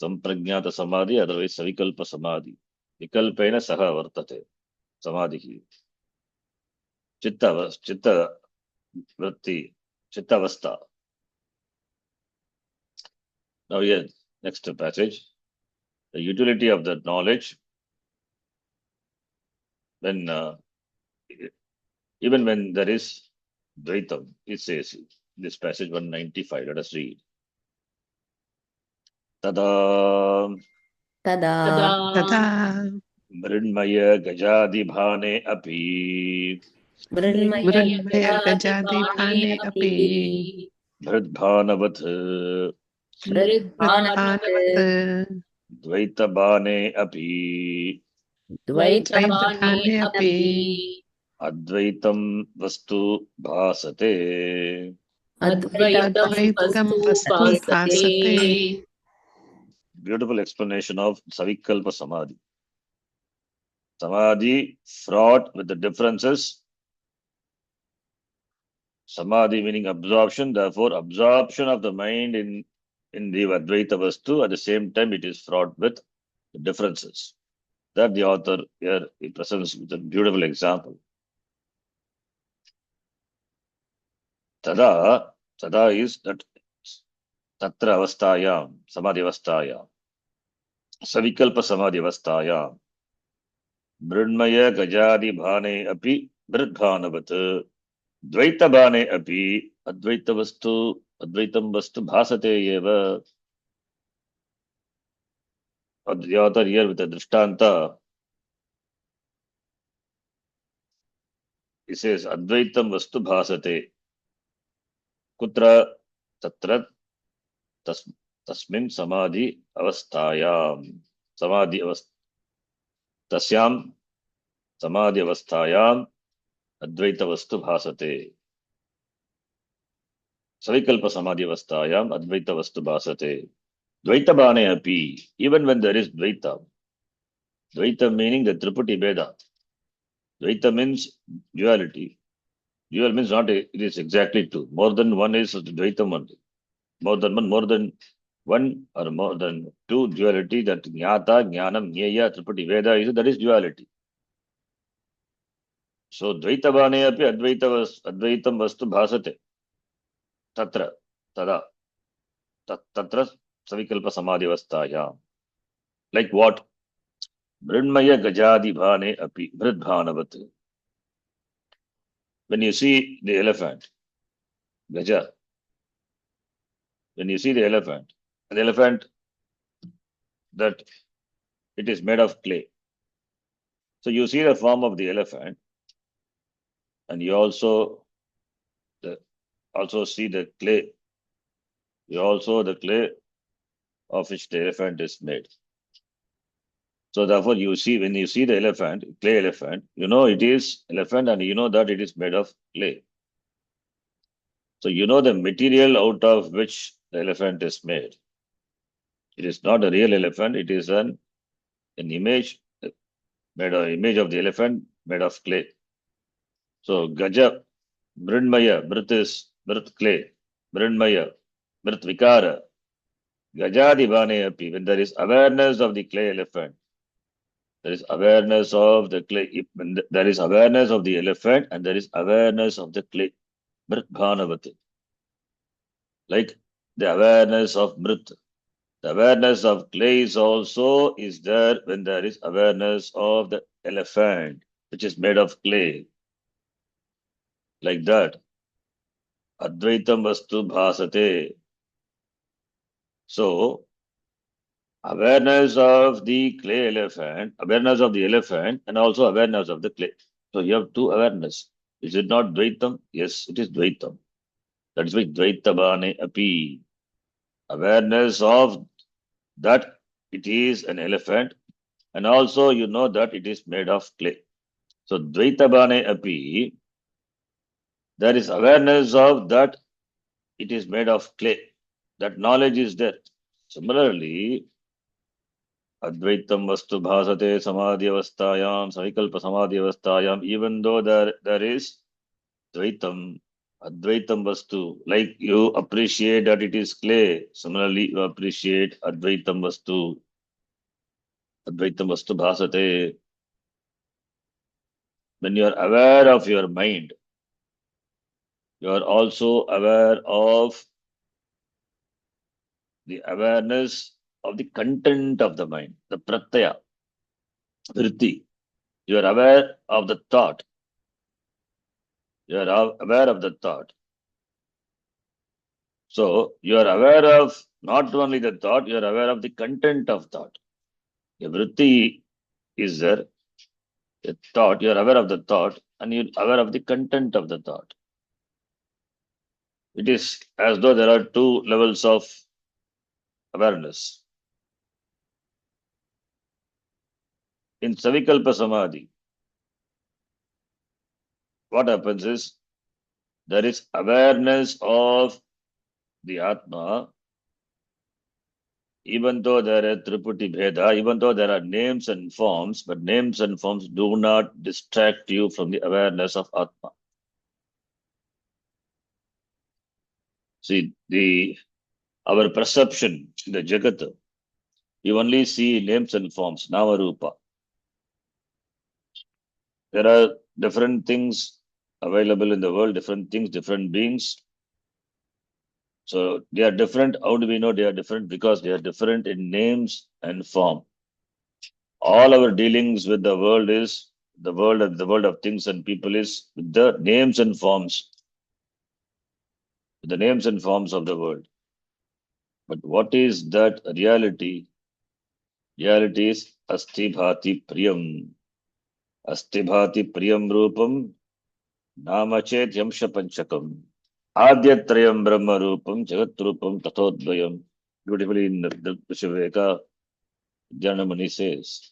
Samprajnata Samadhi, otherwise Savikalpa Samadhi. Vikalpena Saha Vartate. Samadhi. Chitta Vritti, Chittavastha. Now here, next passage. The utility of the knowledge, when even when there is Dvaitam, it says, this passage 195, let us read. Tada Tada Mridmaya Gajadibhane Api Mridmaya Gajadipane Api Bhradbhanavat Vridbhanavat Dvaitabhane Api Dvaitapane Api Advaitam Vastu Bhasate. Advaitam Vastu Bhasate. Beautiful explanation of Savikalpa Samadhi. Samadhi fraught with the differences. Samadhi meaning absorption, therefore absorption of the mind in the Advaita Vastu, at the same time it is fraught with the differences. That the author here he presents with a beautiful example. Tada is that Tatra Avastayam, Samadhi Avastayam, Savikalpa Samadhi Avastayam, Mridmaya Gajadi Bhane Api Bhradbhanavat, Dvaita Bhane Api Advaita Vastu, Advaitam Vastu Bhasate Eva. The author here with a Drishtanta, he says Advaitam Vastu Bhasate. Kutra Tatra Tasmin Samadhi Avastayam. Samadhi Tasyam Samadhi Avastayam Advaita Vastu Bhasate. Savikalpa Samadhi Avastayam Advaita Vastu Bhasate. Dvaita Bhane Api. Even when there is Dvaita. Dvaita meaning the Tripati Veda. Dvaita means duality. Dual means not it is exactly two. More than one is Dvaitam only. More than one or more than two duality, that Jnata, Jnanam, Jnaya, Tripati Veda is that is duality. So Dvaita Bhane Api Advaitam Vastu Bhasate. Tatra Tada Tatra Savikalpa Samadhi Avastaya. Like what? Mridmaya Gajadi Bhane Api Bhradbhanavat. When you see the elephant, Gaja, when you see the elephant that it is made of clay. So you see the form of the elephant, and you also see the clay. You also the clay of which the elephant is made. So therefore, when you see the elephant, clay elephant, you know it is elephant, and you know that it is made of clay. So you know the material out of which the elephant is made. It is not a real elephant; it is an image, image of the elephant made of clay. So Gaja, Mridmaya, Mrit is clay, Mridmaya, Mrit Vikara, Gajadi Bhane Api. When there is awareness of the clay elephant, there is awareness of the clay. There is awareness of the elephant, and there is awareness of the clay. Mrit Bhanavati. Like the awareness of Mrit. The awareness of clay is also there when there is awareness of the elephant, which is made of clay. Like that. Advaitam Vastu Bhasate. So, Awareness of the clay elephant, awareness of the elephant, and also awareness of the clay. So you have two awareness. Is it not Dvaitam? Yes, it is Dvaitam. That is why Dvaitabane api. Awareness of that it is an elephant, and also you know that it is made of clay. So Dvaitabane api, there is awareness of that it is made of clay. That knowledge is there. Similarly, Advaitam vastu bhasate samadhi avasthayam, savikalpa samadhi avasthayam, even though there is Dvaitam, Advaitam vastu, like you appreciate that it is clay, similarly you appreciate Advaitam vastu bhasate. When you are aware of your mind, you are also aware of the awareness of the content of the mind, the pratyaya, vritti. You are aware of the thought. You are aware of the thought. So you are aware of not only the thought, you are aware of the content of thought. The vritti is there, the thought, you are aware of the thought, and you are aware of the content of the thought. It is as though there are two levels of awareness. In Savikalpa Samadhi, what happens is there is awareness of the Atma, even though there are Triputi Bheda, even though there are names and forms, but names and forms do not distract you from the awareness of Atma. See, our perception in the Jagat, you only see names and forms, Nama Rupa. There are different things available in the world, different things, different beings. So they are different. How do we know they are different? Because they are different in names and form. All our dealings with the world is the world of things and people is with the names and forms. The names and forms of the world. But what is that reality? Reality is Asti Bhati Priyam. Asti Bhati Priyam Rupam Namachet Yamsha Panchakam. Adyatrayam Brahma Rupam Jagat Rupam Tatodvayam. Beautifully in the Viveka, Janamani says,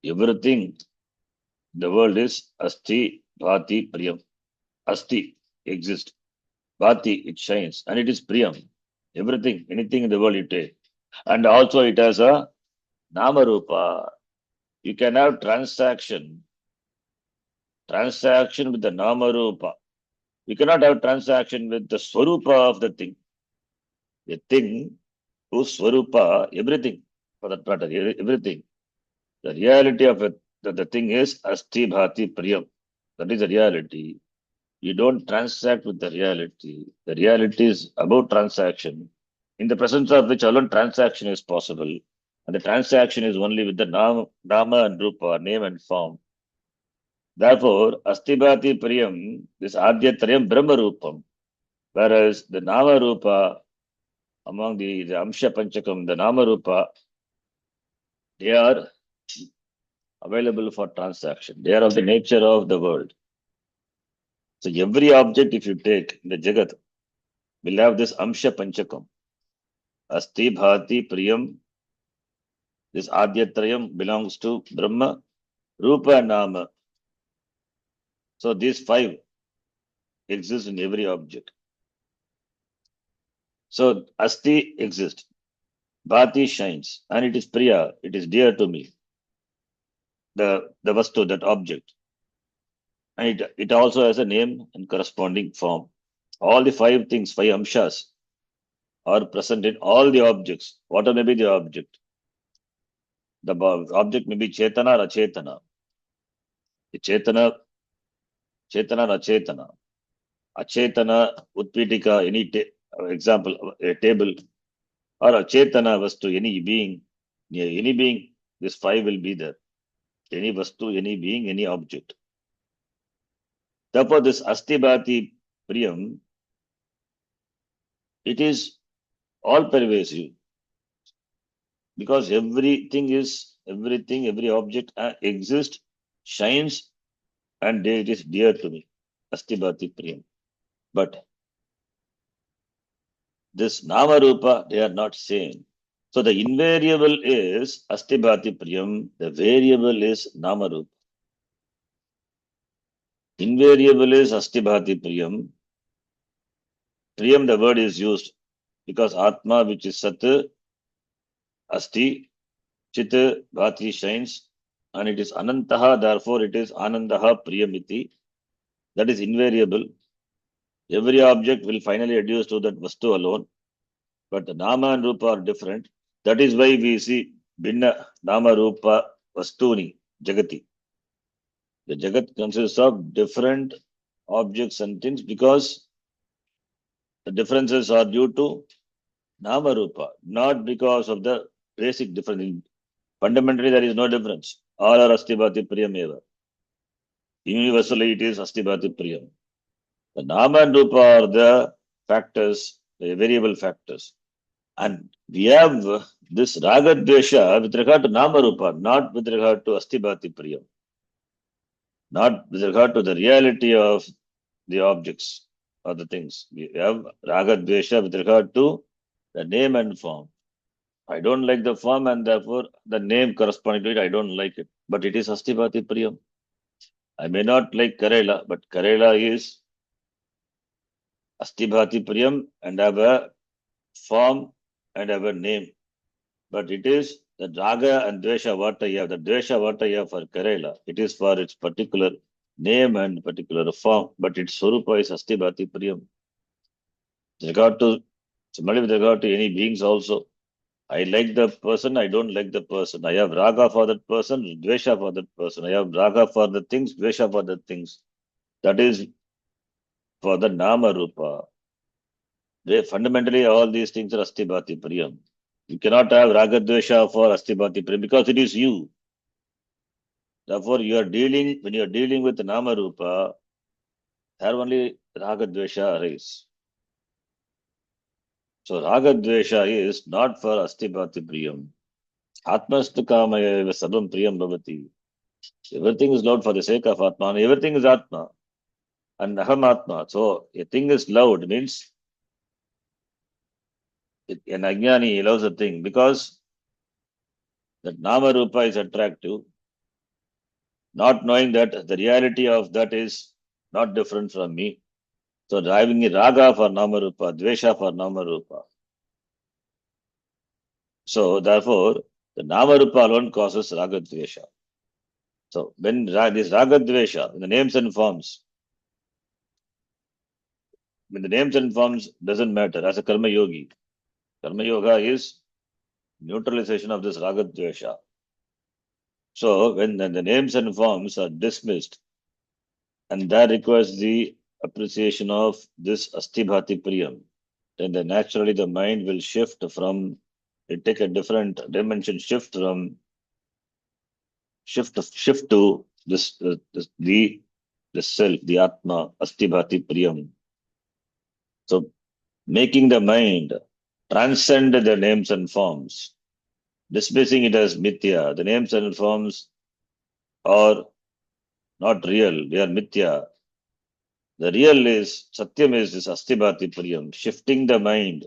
everything the world is Asti Bhati Priyam. Asti exists. Bhati, it shines. And it is Priyam. Everything, anything in the world you take. And also it has a Namarupa. You can have transaction with the Namarupa. You cannot have transaction with the Swarupa of the thing. The thing whose Swarupa, everything, for that matter, everything. The reality of it, that the thing is Asti Bhati Priyam. That is the reality. You don't transact with the reality. The reality is about transaction, in the presence of which alone transaction is possible. And the transaction is only with the Nama and Rupa, name and form. Therefore, Astibhati Priyam, this Adyatrayam Brahma Rupam, whereas the Nama Rupa, among the Amsha Panchakam, the Nama Rupa, they are available for transaction. They are of the nature of the world. So every object, if you take in the Jagat, will have this Amsha Panchakam. Asti Bhati Priyam, this Adyatrayam belongs to Brahma, Rupa and Nama. So these five exist in every object. So Asti exists. Bhati shines. And it is Priya. It is dear to me. The Vastu, that object. And it also has a name and corresponding form. All the five things, five amshas, are present in all the objects. Whatever may be the object. The object may be Chetana or Achetana. The Chetana or Achetana. Achetana, Utpitika, any example, a table, or Achetana Vastu, any being, this five will be there. Any Vastu, any being, any object. Therefore, this Astibhati Priyam, it is all pervasive. because every object exists, shines, and it is dear to me. Asti Bhati Priyam. But this Nama Rupa, they are not same. So the invariable is Asti Bhati Priyam, the variable is Nama Rupa. Invariable is Asti Bhati Priyam. Priyam, the word is used because Atma, which is Sat, Asti, Chit, Bhati shines, and it is Anantaha, therefore it is Anandaha Priyamiti. That is invariable. Every object will finally reduce to that Vastu alone, but the Nama and Rupa are different. That is why we see Binna Nama Rupa Vastuni Jagati. The Jagat consists of different objects and things because the differences are due to Nama Rupa, not because of the basic difference. Fundamentally, there is no difference. All are Astibhati Priyam eva. Universally, it is Astibhati Priyam. The Nama and Rupa are the factors, the variable factors. And we have this Raga Dvesha with regard to Nama Rupa, not with regard to Astibhati Priyam. Not with regard to the reality of the objects or the things. We have Raga Dvesha with regard to the name and form. I don't like the form and therefore the name corresponding to it, I don't like it. But it is Astibhati Priyam. I may not like Karela, but Karela is Astibhati Priyam and have a form and have a name. But it is the Raga and Dvesha what I have. The Dvesha what I have for Karela, it is for its particular name and particular form, but its Swarupa is Astibhati Priyam. Similarly with regard to any beings also, I like the person, I don't like the person. I have raga for that person, dvesha for that person. I have raga for the things, dvesha for the things. That is for the nama rupa. Fundamentally, all these things are astibhati priyam. You cannot have raga dvesha for astibhati priyam because it is you. Therefore, when you are dealing with nama rupa, there only raga dvesha arise. So raga dvesha is not for astibhati priyam. Atmastu kamaya sabam priyam bhavati. Everything is loved for the sake of Atma, and everything is Atma, and Aham Atma. So a thing is loved means an Ajnani he loves a thing because that Nama Rupa is attractive, not knowing that the reality of that is not different from me. So driving a Raga for Nama Rupa, Dvesha for Nama Rupa. So therefore, the Nama Rupa alone causes Raga Dvesha. So when this Raga Dvesha, in the names and forms, when the names and forms doesn't matter as a Karma Yogi, Karma Yoga is neutralization of this Raga Dvesha. So when the names and forms are dismissed, and that requires the appreciation of this Astibhati Priyam, then naturally the mind will shift it take a different dimension, shift to the self, the Atma, Astibhati Priyam. So making the mind transcend the names and forms, dismissing it as mithya. The names and forms are not real, they are mithya. The real is, Satyam is this Astibhati Priyam, shifting the mind,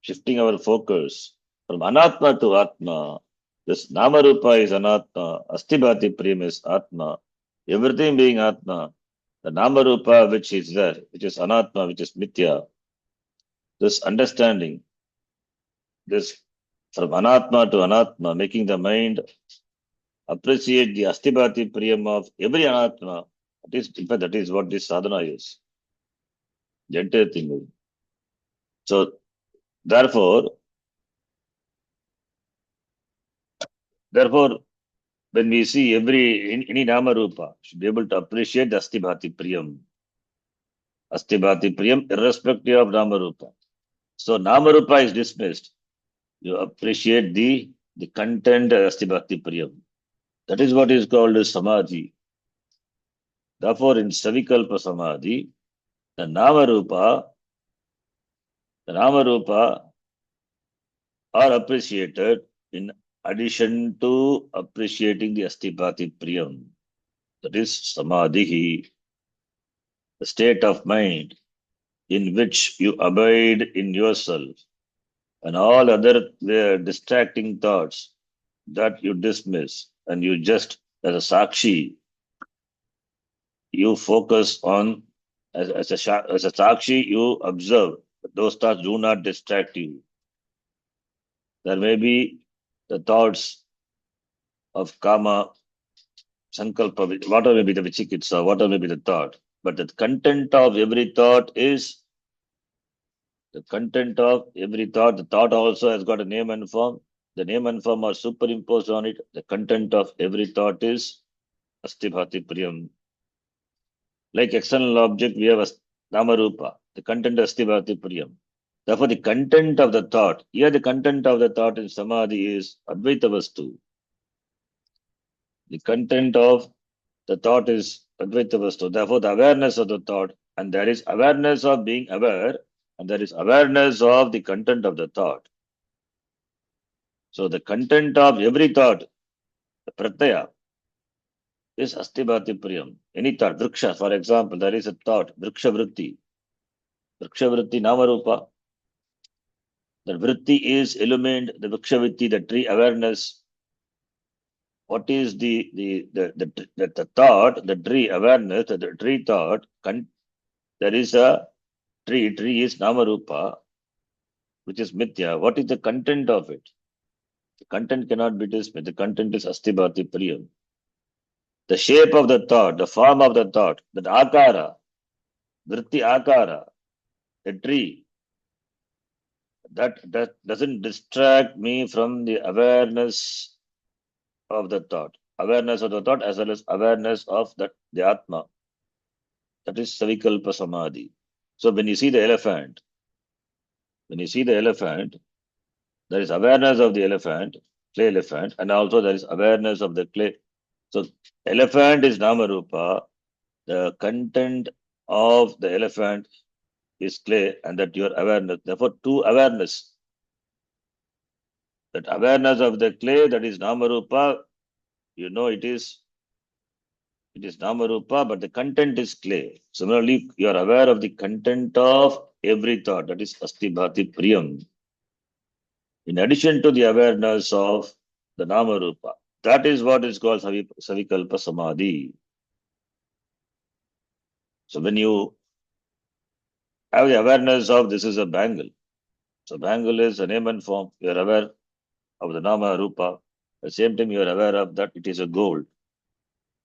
shifting our focus from Anatma to Atma. This Namarupa is Anatma, Astibhati Priyam is Atma. Everything being Atma, the Namarupa which is there, which is Anatma, which is Mithya. This understanding, this from Anatma to Anatma, making the mind appreciate the Astibhati Priyam of every Anatma. In fact, that is what this sadhana is. The entire thing. So, therefore, when we see any Nama Rupa, should be able to appreciate the Astibhati Priyam. Astibhati Priyam, irrespective of Nama Rupa. So, Nama Rupa is dismissed. You appreciate the content Astibhati Priyam. That is what is called as Samadhi. Therefore, in Savikalpa Samadhi, the Nama Rupa are appreciated in addition to appreciating the Astibhati Priyam, that is Samadhi, the state of mind in which you abide in yourself and all other distracting thoughts that you dismiss and you just, as a Sakshi, you focus on, as a Sakshi, you observe. Those thoughts do not distract you. There may be the thoughts of kama, sankalpa, whatever may be the vichikitsa, whatever may be the thought. But the content of every thought is the content of every thought. The thought also has got a name and form. The name and form are superimposed on it. The content of every thought is Astibhati Priyam. Like external object, we have a Namarupa. The content is Astibhati Priyam. Therefore, the content of the thought, here the content of the thought in Samadhi is Advaita Vastu. The content of the thought is Advaita Vastu. Therefore, the awareness of the thought, and there is awareness of being aware, and there is awareness of the content of the thought. So, the content of every thought, the pratyaya, is Astibhati Priyam. Any thought, vriksha, for example, there is a thought, vriksha vritti. Vriksha vritti, Namarupa. The vritti is illumined, the vriksha vritti, the tree awareness. What is the thought, the tree awareness, the tree thought, there is a tree is Namarupa, which is Mithya. What is the content of it? The content cannot be dismissed. The content is Astibhati Priyam. The shape of the thought, the form of the thought, that akara, vritti akara, the tree, that doesn't distract me from the awareness of the thought. Awareness of the thought as well as awareness of the Atma. That is Savikalpa Samadhi. So when you see the elephant, there is awareness of the elephant, clay elephant, and also there is awareness of the clay. So elephant is Namarupa, the content of the elephant is clay, and that your awareness. Therefore, two awareness. That awareness of the clay, that is Namarupa, you know it is Namarupa, but the content is clay. Similarly, you are aware of the content of every thought, that is Astibhati Priyam. In addition to the awareness of the Namarupa, that is what is called Savikalpa Samadhi. So when you have the awareness of this is a bangle, so bangle is a name and form, you are aware of the Nama Rupa. At the same time, you are aware of that it is a gold.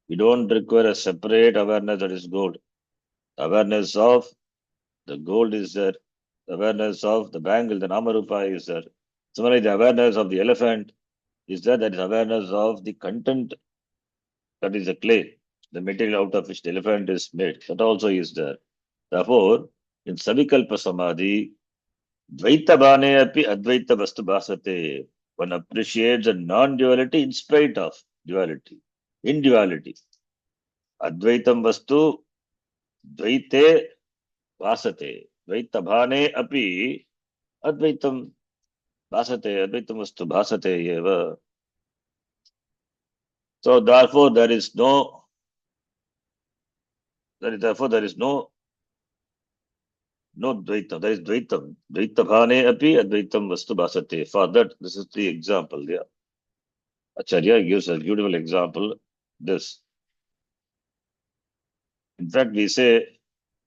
You don't require a separate awareness that is gold. The awareness of the gold is there. The awareness of the bangle, the Namarupa is there. Similarly, the awareness of the elephant is there. That is awareness of the content, that is the clay, the material out of which the elephant is made. That also is there. Therefore, in Savikalpa Samadhi, Dvaita Bhane api Advaita Vastu Bhasate. One appreciates the non-duality in spite of duality. In duality. Advaitam Vastu Dvaite Bhasate. Dvaita Bhane api Advaitam Bhasate. Advaitam Vastu Bhasate eva. So therefore there is no Dvaitam. There is Dvaitam. Dvaita Bhane api Advaitam Vastu Bhasate. For that, this is the example there. Acharya gives a beautiful example. This. In fact, we say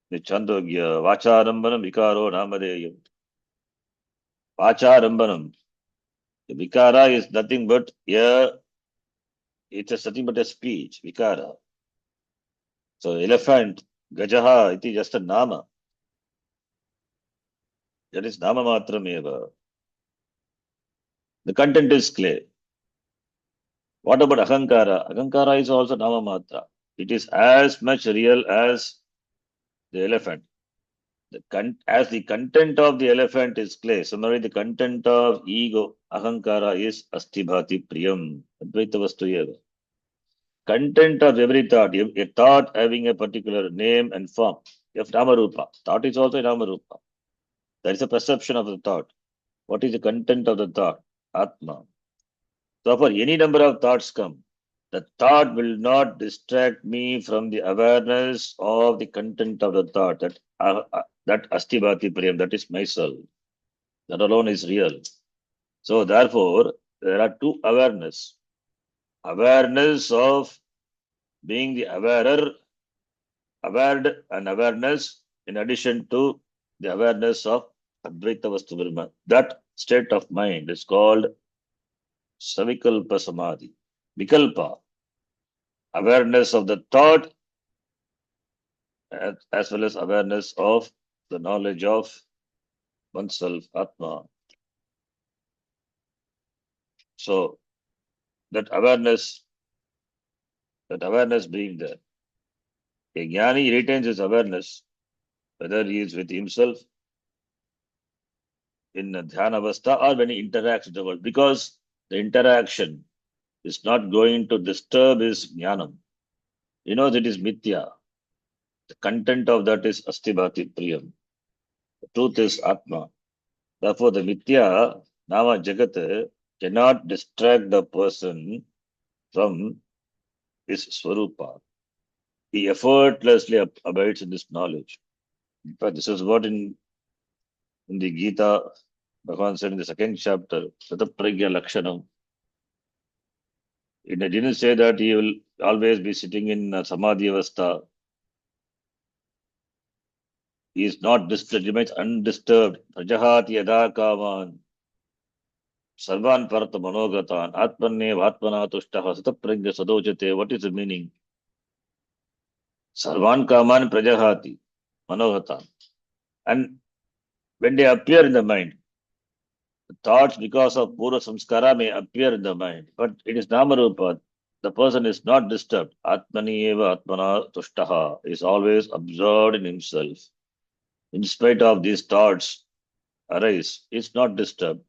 the Chandogya, Vacharambanam Vikaro Namadeyam. Vacharambanam. The Vikara is nothing but it's nothing but a speech, Vikara. So elephant, Gajaha, it is just a Nama. That is Nama Matrameva. The content is clay. What about Ahankara? Ahankara is also Nama Matra. It is as much real as the elephant. As the content of the elephant is clay, similarly the content of ego, Ahankara, is Astibhati Priyam. Advaita Vastu eva. Content of every thought, a thought having a particular name and form. You have Namarupa. Thought is also Namarupa. There is a perception of the thought. What is the content of the thought? Atma. Therefore, any number of thoughts come. The thought will not distract me from the awareness of the content of the thought. That astibhati priyam, that is myself. That alone is real. So therefore, there are two awareness. Awareness of being the awarer, aware and awareness, in addition to the awareness of Advaita Vastu Brahma. That state of mind is called Savikalpa Samadhi. Vikalpa, awareness of the thought as well as awareness of the knowledge of oneself, Atma. So that awareness being there. A jnani retains his awareness, whether he is with himself in a dhyana avastha or when he interacts with the world, because the interaction is not going to disturb his jnanam. You know that is mithya. The content of that is astibhati priyam. The truth is Atma. Therefore, the mithya, nama jagat, cannot distract the person from his swarupa. He effortlessly abides in this knowledge. In fact, this is what in the Gita, Bhagavan said in the second chapter, Satapragya Lakshanam. It didn't say that he will always be sitting in Samadhi Avastha. He is not disturbed, he remains undisturbed. Prajahati yada kaman, sarvan parata manogatan, atmanne vatmana tushtaha, satapragya sadojate. What is the meaning? Sarvan kaman prajahati, manogatan. And when they appear in the mind, the thoughts because of pura samskara may appear in the mind, but it is namarupa. The person is not disturbed. Atmani eva atmana tushtaha is always absorbed in himself. In spite of these thoughts arise, he is not disturbed.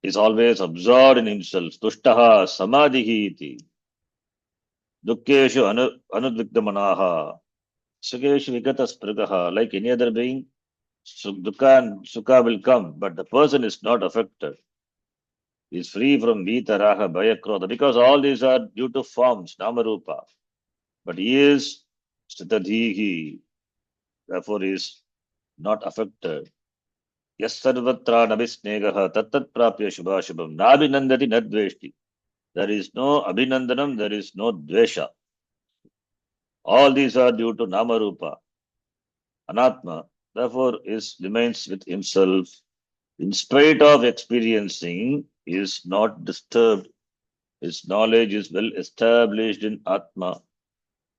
He is always absorbed in himself. Tushtaha samadhihi iti. Dukkeshu anudvikdamanaha. Sukeshu vikataspirgaha. Like any other being, dukkha and sukha will come, but the person is not affected. He is free from Vita, Raha, Bhaya, Krodha, because all these are due to forms, Namarupa. But he is Stitadhihi, therefore he is not affected. Yas sarvatra nabhisnegaha tattat prapya shubhashubham nabhinandati nadveshti. There is no abhinandanam, there is no dvesha. All these are due to Namarupa. Anatma, therefore, remains with himself. In spite of experiencing, he is not disturbed. His knowledge is well established in Atma.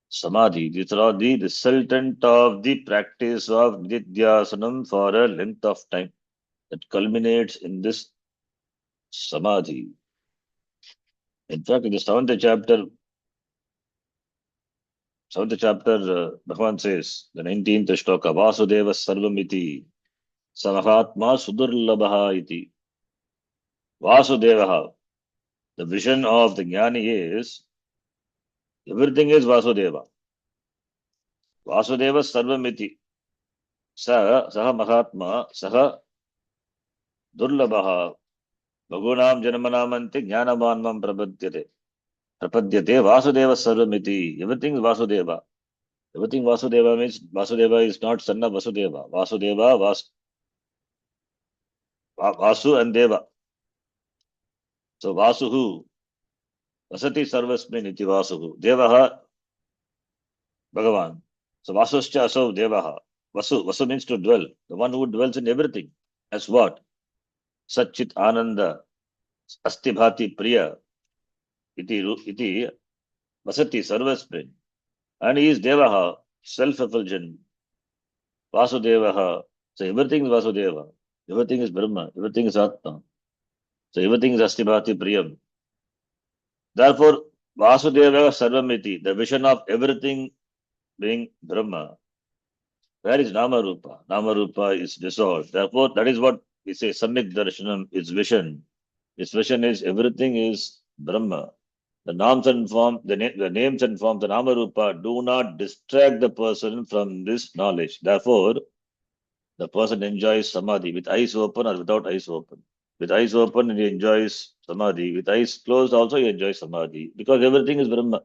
Samadhi. These are all the resultant of the practice of Nididhyasanam for a length of time that culminates in this Samadhi. In fact, in the seventh chapter, Bhagavan says, the 19th shloka, Vasudeva Sarvamiti, Samahatma Sudurlabha iti. Vasudeva, the vision of the Jnani is, everything is Vasudeva. Vasudeva Sarvamiti. Saha Mahatma, Saha Durlabha. Bhagunam Janamanamanti Jnanamanvam Prapadyate Vasudeva Sarvamiti. Everything is Vasudeva. Everything Vasudeva means Vasudeva is not son of Vasudeva. Vasudeva, Vasu and Deva. So Vasuhu, Vasati Sarvasmin iti Vasuhu. Devaha, Bhagavan. So Vasuscha Asau Devaha. Vasu means to dwell. The one who dwells in everything. As what? Satchit Ananda, Astibhati Priya, iti Vasati Sarvasmin. And he is Devaha, self-effulgent. Vasudevaha. So everything is Vasudeva. Everything is Brahma. Everything is Atma. So everything is Astibhati Priyam. Therefore, Vasudeva Sarvamiti, the vision of everything being Brahma. Where is Namarupa? Namarupa is dissolved. Therefore, that is what we say, Samyik Darshanam is vision. This vision is everything is Brahma. The names and forms, the names and forms, the Namarupa do not distract the person from this knowledge. Therefore, the person enjoys Samadhi with eyes open or without eyes open. With eyes open, he enjoys samadhi. With eyes closed, also he enjoys samadhi. Because everything is Brahma.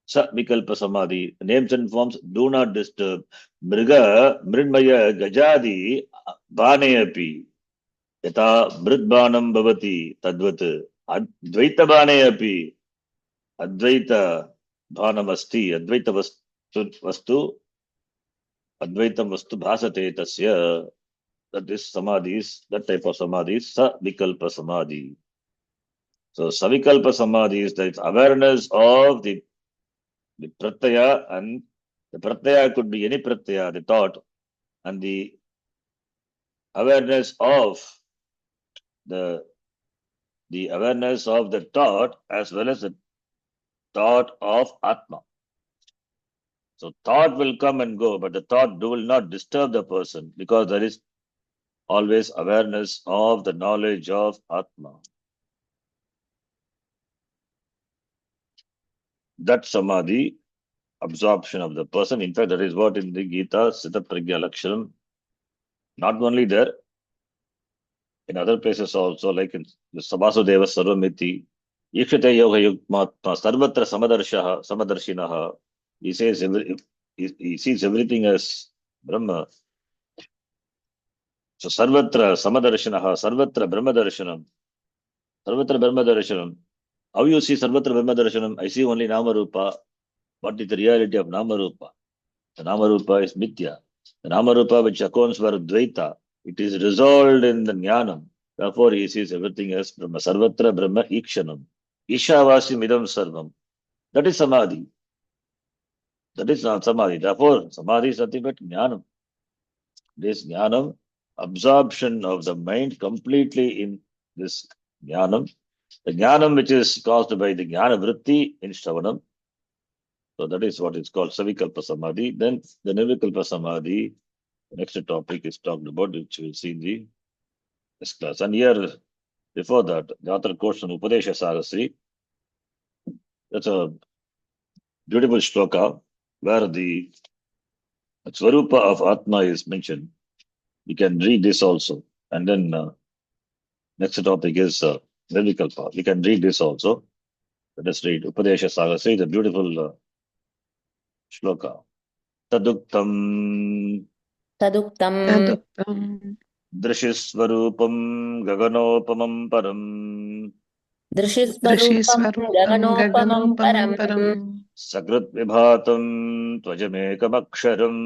Sa vikalpa samadhi. Names and forms do not disturb. Mriga, mridmaya, gajadi, bane api. Yata mridbanam bhavati tadvat. Advaita bane api. Advaita bhanam asti. Advaita vastu. Advaitam vastu bhasate tasya. That is samadhis, that type of samadhi is sa vikalpa samadhi. So savikalpa samadhi is that awareness of the pratyaya, and the pratyaya could be any pratyaya, the thought, and the awareness of the awareness of the thought as well as the thought of Atma. So thought will come and go, but the thought will not disturb the person because there is always awareness of the knowledge of Atma. That samadhi, absorption of the person. In fact, that is what in the Gita, Sita Pragya Lakshanam, not only there, in other places also, like in the Sabasudeva Sarvamiti, Ikshate Yoga Yukmatma, Sarvatra Samadarshinaha, he says he sees everything as Brahma. So Sarvatra Samadarshinaha, Sarvatra Brahma Darshanam, Sarvatra Brahma Darshanam. How you see Sarvatra Brahma Darshanam? I see only Nama Rupa. What is the reality of Nama Rupa? The Nama Rupa is Mithya. The Nama Rupa which accounts for Dvaita, it is resolved in the Jnanam. Therefore, he sees everything as Brahma. Sarvatra Brahma Ikshanam. Ishavasi Midam Sarvam. That is Samadhi. That is not Samadhi. Therefore, Samadhi is nothing but Jnanam. This Jnanam, absorption of the mind completely in this Jnanam. The Jnanam which is caused by the Jnana Vritti in Shravanam. So that is what is called Savikalpa Samadhi. Then the Nirvikalpa Samadhi, the next topic is talked about, which we'll see in the next class. And here, before that, the author quotes from Upadesha Sarasri. That's a beautiful shloka where the Swarupa of Atma is mentioned. We can read this also. And then next topic is Nirvikalpa. We can read this also. Let us read Upadesha Sarasri, the beautiful shloka. Taduktam Taduktam Drishisvarupam Gaganopamam Param दृशिस्वरूपं Drishisvarupam गगनोपमं Gaganoparam परम् Sagrat Vibhatam Tvajamekamaksharam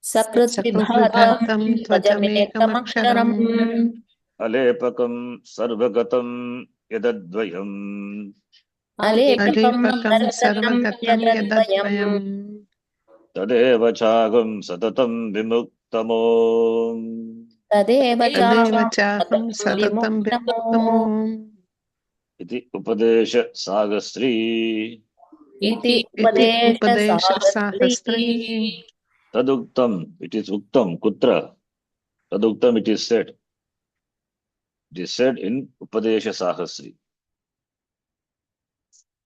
सकृद्विभातं Sakrudvibhatam त्वजमेकमक्षरम् Tvajamekamaksharam Alepakam Sarvagatam Yadadvayam अलेपकं Alepakam सर्वगतं Sarvagatam यदद्वयम् Yadadvayam Tadeva Chagam Satatam Vimuktamo तदेव Tadeva चाहं Chaham सततं Satatam विमुक्तमो Vimuktamo Iti Upadesha Sagasri इति Iti Upadesha उपदेशसाहस्री Sahasri Taduktam. It is Uktam Kutra. Taduktam it is said. It is said in Upadesha Sahasri,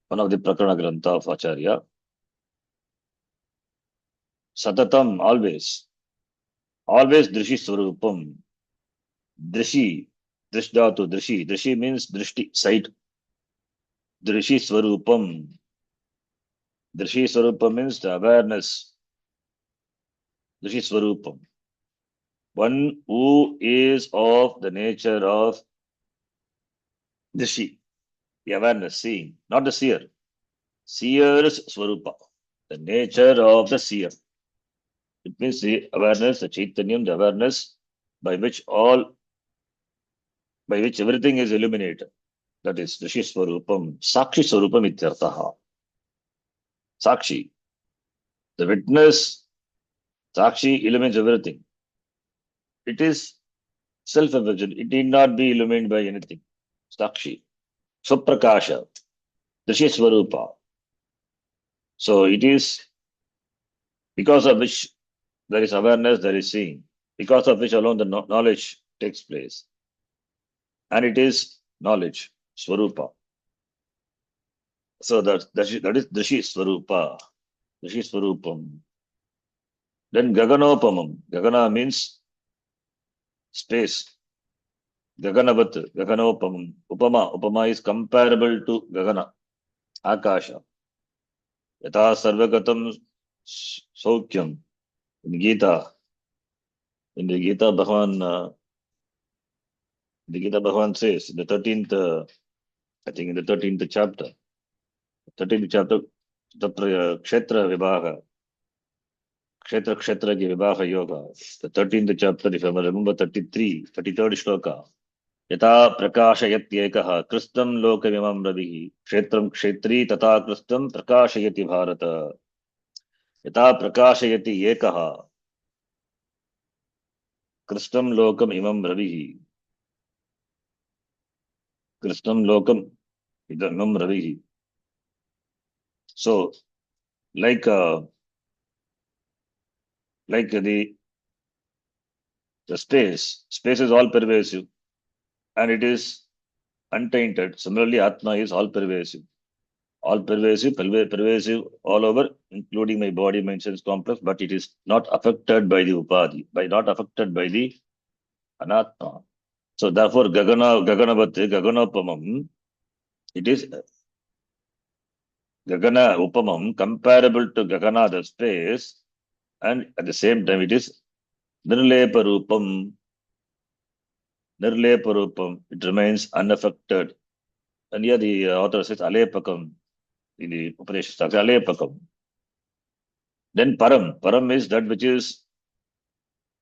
one of the Prakarana Grantha of Acharya. Satatam, always. Always Drishi Swarupam. Drishi. Drishdhatu, Drishi. Drishi means Drishti, sight. Drishi Swarupam. Drishi Swarupam means the awareness. Drishi Swarupam. One who is of the nature of Drishi. The awareness, seeing. Not the seer. Seer's Swarupa. The nature of the seer. It means the awareness, the Chaitanyam, the awareness by which everything is illuminated. That is Rishi Swarupam, Sakshi Swarupam Ityartaha. Sakshi. The witness, Sakshi illumines everything. It is self-evident. It need not be illuminated by anything. Sakshi. Swaprakasha. Rishi Swarupa. So it is because of which there is awareness, there is seeing. Because of which alone the knowledge takes place. And it is knowledge, Swarupa. So that is Dashi Swarupa, Dashi Swarupam. Then Gaganopamam. Gagana means space. Gaganavat, Gaganopamam. Upama is comparable to Gagana, Akasha. Yata Sarvagatam Saukyam. In the Gita, Bhagavan says, in the 13th, I think in the 13th chapter, Tatra Kshetra Vivaha, Kshetra ki Vivaha Yoga, the 13th chapter, if I remember 33rd shloka, Yata Prakashayatyekaha, Kristam Lokavimam Ravihi, Kshetram Kshetri Tata Kristam Prakashayati Bharata, Yata Prakashayati Yekaha, Kristam Lokam Imam Ravihi, Kristam Lokam Imam Ravihi. So, like the space is all pervasive and it is untainted. Similarly, Atma is all pervasive, pervasive all over, including my body, mind, sense complex, but it is not affected by the upadhi, not affected by the anatma. So therefore, Gaganopamam, it is Gagana Upamam comparable to Gagana, the space, and at the same time it is Nirleparupam. It remains unaffected. And here the author says Alepakam in the Upanishad, Alepakam. Then Param is that which is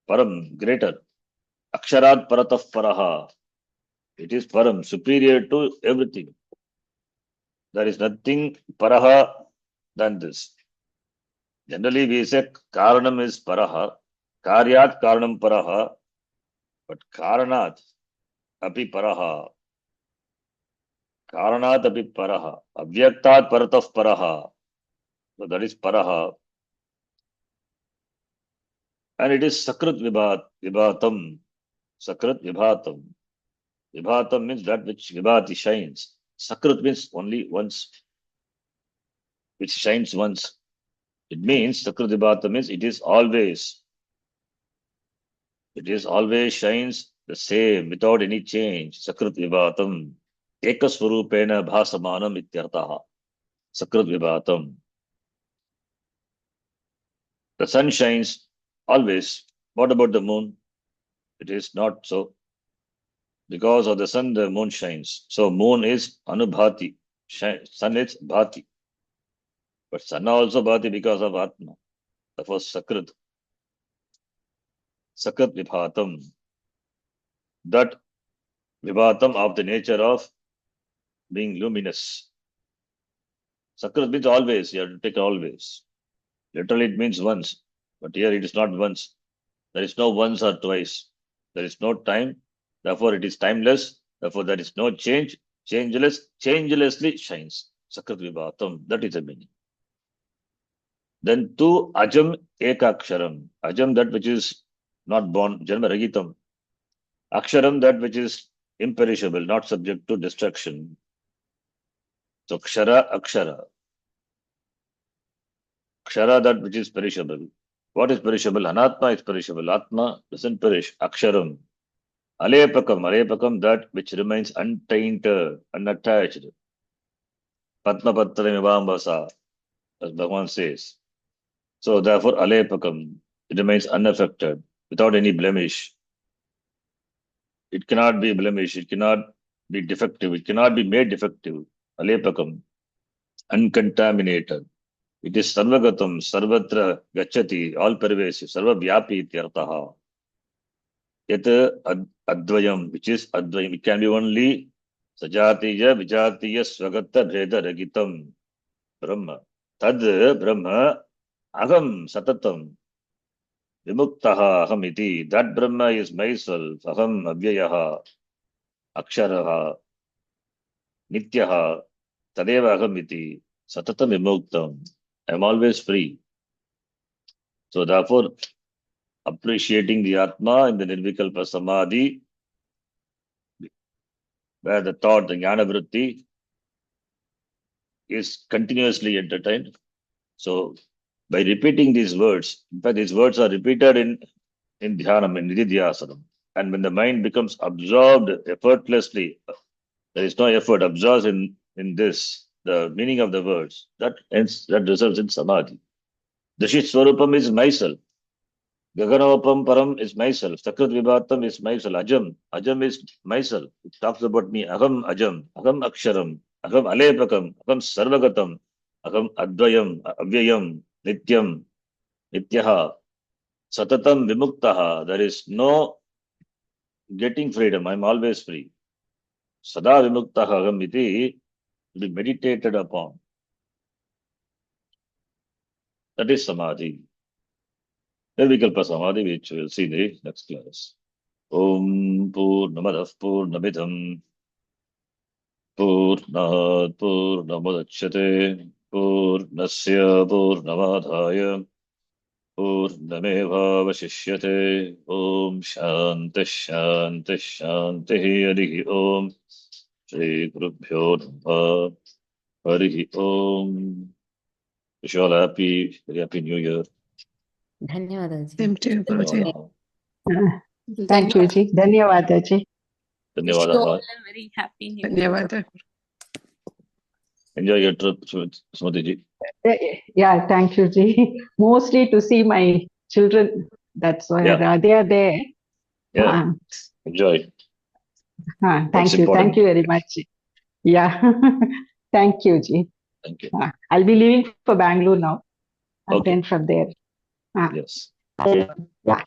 Param, greater. Aksharat Parataf Paraha. It is Param, superior to everything. There is nothing Paraha than this. Generally we say Karanam is Paraha, Karyat Karanam Paraha, but Karanat Api Paraha. Karanat Api Paraha. Avyaktat Parataf Paraha. So that is Paraha. And it is Sakrit Vibhatam. Sakrit Vibhatam. Vibhatam means that which Vibhati shines. Sakrit means only once, which shines once. It means Sakrit Vibhatam means it is always shines the same without any change. Sakrit Vibhatam. Ekasvarupena bhasamanam ityartaha. Sakrit Vibhatam. The sun shines always. What about the moon? It is not so. Because of the sun, the moon shines. So moon is anubhati. Sun is bhati. But sun also bhati because of Atma. Therefore, Sakrit. Sakrit Vibhatam. That Vibhatam of the nature of being luminous. Sakrit means always. You have to take always. Literally it means once. But here it is not once. There is no once or twice. There is no time. Therefore it is timeless. Therefore there is no change. Changelessly shines. Sakrit Vibhatam. That is the meaning. Then tu ajam ekaksharam. Ajam, that which is not born, janma ragitam. Aksharam, that which is imperishable, not subject to destruction. So kshara, akshara. Kshara, that which is perishable. What is perishable? Anatma is perishable. Atma doesn't perish. Aksharam. Alepakam, that which remains untainted, unattached. Patmapatra mivambasa, as Bhagavan says. So therefore, Alepakam, it remains unaffected, without any blemish. It cannot be blemished, it cannot be defective, it cannot be made defective. Alepakam, uncontaminated. It is sarvagatam, sarvatra gachati, all pervasive, sarva vyapi ityartaha. Yet advayam, which is advayam, it can be only sajatiya, vijatiya, swagata, bheda, ragitam, Brahma. Tad Brahma, aham satatam, vimuktaha aham iti. That Brahma is myself, aham abhyayaha, aksharaha, nityaha, tadeva aham iti, satatam vimuktam. I am always free. So therefore, appreciating the Atma in the Nirvikalpa Samadhi, where the thought, the Jnana Vritti, is continuously entertained. So by repeating these words, in fact, these words are repeated in Dhyanam, in Nididhyasanam. And when the mind becomes absorbed effortlessly, there is no effort, absorbed in this, the meaning of the words, that results in samadhi. Dashit Swarupam is myself. Gaganopam Param is myself. Sakrat Vibhatam is myself. Ajam. Ajam is myself. It talks about me. Aham Ajam. Aham Aksharam. Aham Alepakam. Aham Sarvagatam. Aham Advayam. Avyayam. Nityam. Nityaha. Satatam Vimuktaha. There is no getting freedom. I'm always free. Sada Vimuktaha Aham iti to be meditated upon. That is Samadhi. Vikalpa Samadhi, which we'll see in the next class. Om Purnamadav Purnamidham Purnat Purnamudachyate Purnasya Purnamadhaya Purnamevavashishyate Om Shanti Shanti Shanti Harihi Om Shri Gurubhyo Namaha Harihi Om. Wish you all very happy New Year. ಧನ್ಯವಾದ Same to you, Guruji. Thank you, Ji. Dhanyawada, Ji. Wish you all Dhanyawadaha. a very happy new year. Dhanyawada. Enjoy your trip, Smriti ji. Yeah, thank you, Ji. Mostly to see my children. That's why Yeah. they are there. Yeah, enjoy. Thank That's you. important. Thank you very much. Yeah. Thank you, Ji. Thank you. I'll be leaving for Bangalore now. And Okay. then from there. Yes. Yeah.